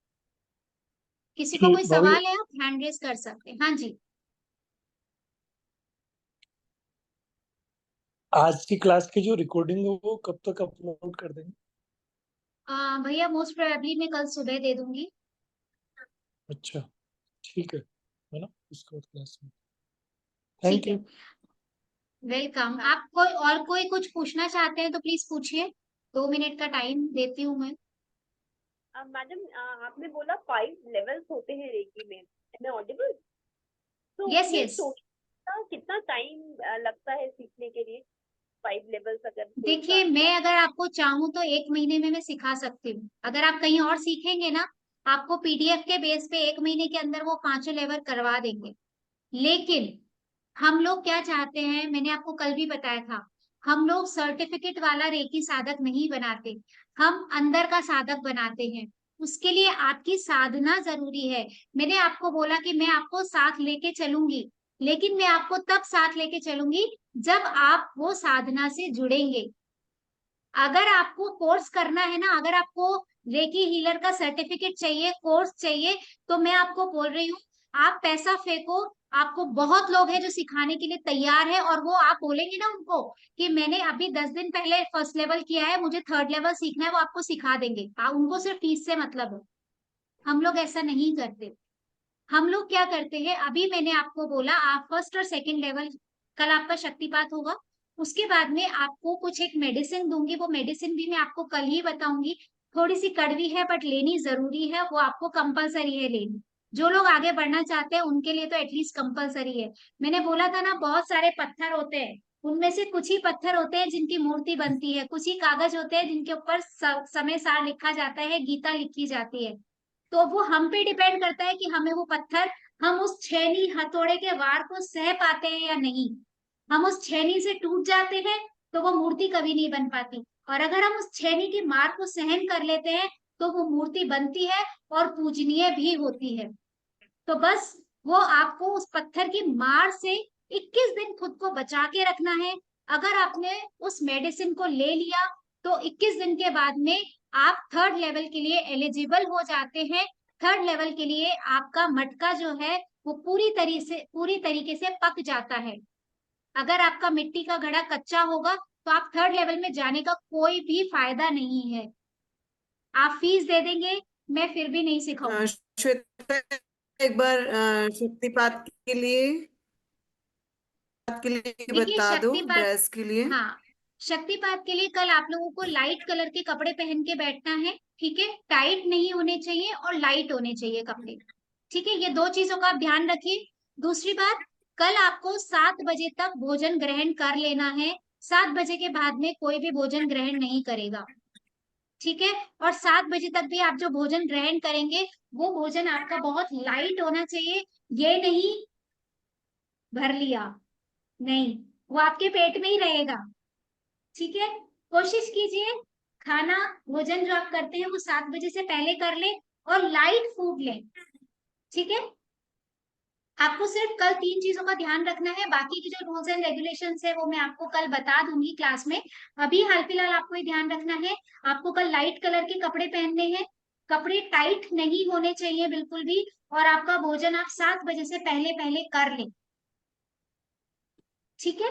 किसी को कोई ठीक भाभी, सवाल है आप हैंड रेज कर सकते हैं। हाँ जी। आज की क्लास की जो रिकॉर्डिंग है वो कब तक अपलोड कर देंगे? भैया मोस्ट प्रोबेबली मैं कल सुबह दे दूंगी। अच्छा, ठीक है ना, उसके बाद क्लास में। ठीक थैंक है, यू। वेलकम। आप कोई कुछ पूछना चाहते हैं तो प्लीज पूछिए, 2 मिनट का टाइम देती हूँ मैं। मैडम आपने बोला 5 लेवल्स होते हैं रेकी में, एम ऑडिबल? तो यस ये यस। टोटल कितना टाइम लगता है सीखने के लिए? 5 लेवल्स अगर कोई देखिए, इंसान मैं अगर आपको चाहूँ तो 1 महीने में मैं सिखा सकती हूँ। अगर आप कहीं और सीखेंगे ना, आपको पीडीएफ के बेस पे 1 महीने के अंदर वो 5 लेवल करवा देंगे। लेकिन हम लोग क्या चाहते हैं, मैंने आपको कल भी बताया था, हम लोग सर्टिफिकेट वाला रेकी साधक नहीं बनाते, हम अंदर का साधक बनाते हैं। उसके लिए आपकी साधना जरूरी है। मैंने आपको बोला कि मैं आपको साथ लेके चलूंगी, लेकिन मैं आपको तब साथ लेके चलूंगी जब आप वो साधना से जुड़ेंगे। अगर आपको कोर्स करना है ना, अगर आपको रेकी हीलर का सर्टिफिकेट चाहिए, कोर्स चाहिए, तो मैं आपको बोल रही हूँ, आप पैसा फेंको। आपको बहुत लोग हैं जो सिखाने के लिए तैयार है, और वो आप बोलेंगे ना उनको कि मैंने अभी 10 दिन पहले फर्स्ट लेवल किया है, मुझे थर्ड लेवल सीखना है, वो आपको सिखा देंगे। उनको सिर्फ फीस से मतलब है। हम लोग ऐसा नहीं करते। हम लोग क्या करते हैं, अभी मैंने आपको बोला आप फर्स्ट और सेकंड लेवल, कल आपका शक्तिपात होगा, उसके बाद में आपको कुछ एक मेडिसिन दूंगी, वो मेडिसिन भी मैं आपको कल ही बताऊंगी। थोड़ी सी कड़वी है बट लेनी जरूरी है, वो आपको कंपलसरी है लेनी। जो लोग आगे बढ़ना चाहते हैं उनके लिए तो एटलीस्ट कंपलसरी है। मैंने बोला था ना, बहुत सारे पत्थर होते हैं, उनमें से कुछ ही पत्थर होते हैं जिनकी मूर्ति बनती है, कुछ ही कागज होते हैं जिनके ऊपर समय सार लिखा जाता है, गीता लिखी जाती है। तो वो हम पे डिपेंड करता है कि हमें वो पत्थर, हम उस छेनी हथौड़े के वार को सह पाते हैं या नहीं। हम उस छेनी से टूट जाते हैं तो वो मूर्ति कभी नहीं बन पाती, और अगर हम उस छेनी की मार को सहन कर लेते हैं तो वो मूर्ति बनती है और पूजनीय भी होती है। तो बस वो आपको उस पत्थर की मार से 21 दिन खुद को बचा के रखना है। अगर आपने उस मेडिसिन को ले लिया तो 21 दिन के बाद में आप थर्ड लेवल के लिए एलिजिबल हो जाते हैं। थर्ड लेवल के लिए आपका मटका जो है वो पूरी तरीके से पक जाता है। अगर आपका मिट्टी का घड़ा कच्चा होगा तो आप थर्ड लेवल में जाने का कोई भी फायदा नहीं है। आप फीस दे देंगे, मैं फिर भी नहीं सिखाऊंगी। श्वेता, एक बार शक्तिपात के लिए देखिए बता दो, शक्तिपात, ड्रेस के लिए। हाँ, शक्तिपात के लिए कल आप लोगों को लाइट कलर के कपड़े पहन के बैठना है। ठीक है, टाइट नहीं होने चाहिए और लाइट होने चाहिए कपड़े। ठीक है, ये 2 चीजों का आप ध्यान रखिए। दूसरी बात, कल आपको 7 बजे तक भोजन ग्रहण कर लेना है। 7 बजे के बाद में कोई भी भोजन ग्रहण नहीं करेगा। ठीक है, और 7 बजे तक भी आप जो भोजन ग्रहण करेंगे वो भोजन आपका बहुत लाइट होना चाहिए। ये नहीं भर लिया, नहीं, वो आपके पेट में ही रहेगा। ठीक है, कोशिश कीजिए खाना भोजन जो आप करते हैं वो 7 बजे से पहले कर ले और लाइट फूड लें। ठीक है, आपको सिर्फ कल 3 चीजों का ध्यान रखना है, बाकी की जो रूल्स एंड रेगुलेशंस है वो मैं आपको कल बता दूंगी क्लास में। अभी हाल फिलहाल आपको ये ध्यान रखना है, आपको कल लाइट कलर के कपड़े पहनने हैं, कपड़े टाइट नहीं होने चाहिए बिल्कुल भी, और आपका भोजन आप 7 बजे से पहले पहले कर लें। ठीक है,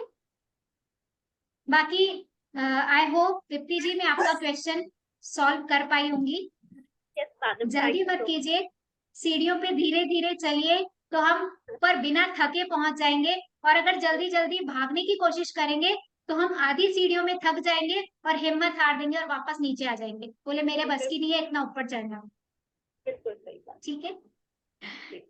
बाकी आई होप दीप्ति जी मैं आपका क्वेश्चन सॉल्व कर पाई होंगी। यस मैडम, थैंक जल्दी यू मत सो कीजिए, सीढ़ियों पे धीरे धीरे चलिए, तो हम ऊपर बिना थके पहुंच जाएंगे। और अगर जल्दी जल्दी भागने की कोशिश करेंगे तो हम आधी सीढ़ियों में थक जाएंगे और हिम्मत हार देंगे और वापस नीचे आ जाएंगे, बोले मेरे मच। बस की नहीं है इतना ऊपर चढ़ना। बिल्कुल सही बात। ठीक है,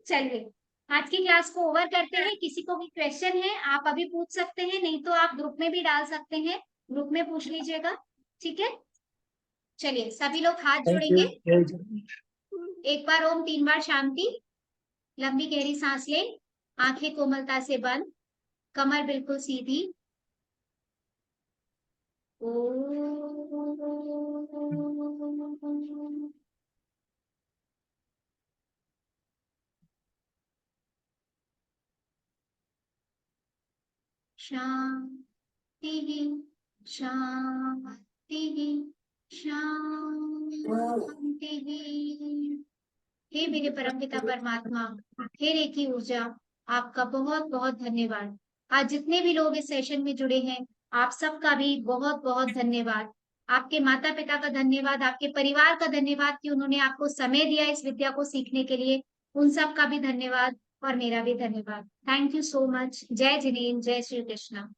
चलिए आज की क्लास को ओवर करते हैं। किसी को भी क्वेश्चन है आप अभी पूछ सकते हैं, नहीं तो आप ग्रुप में भी डाल सकते हैं, ग्रुप में पूछ लीजिएगा। ठीक है, चलिए सभी लोग हाथ थैंक यू, जोड़ेंगे, जय जगन्नाथ। एक बार ओम, 3 बार शांति। लंबी गहरी सांस लें, आंखें कोमलता से बंद, कमर बिल्कुल सीधी। ओम शांति। शांति शांति। हे मेरे परमपिता परमात्मा, हे रेखी ऊर्जा, आपका बहुत बहुत धन्यवाद। आज जितने भी लोग इस सेशन में जुड़े हैं, आप सबका भी बहुत बहुत धन्यवाद। आपके माता पिता का धन्यवाद, आपके परिवार का धन्यवाद कि उन्होंने आपको समय दिया इस विद्या को सीखने के लिए। उन सब का भी धन्यवाद और मेरा भी धन्यवाद। Thank you so much. जय जिनेन्द्र, जय श्री कृष्णा।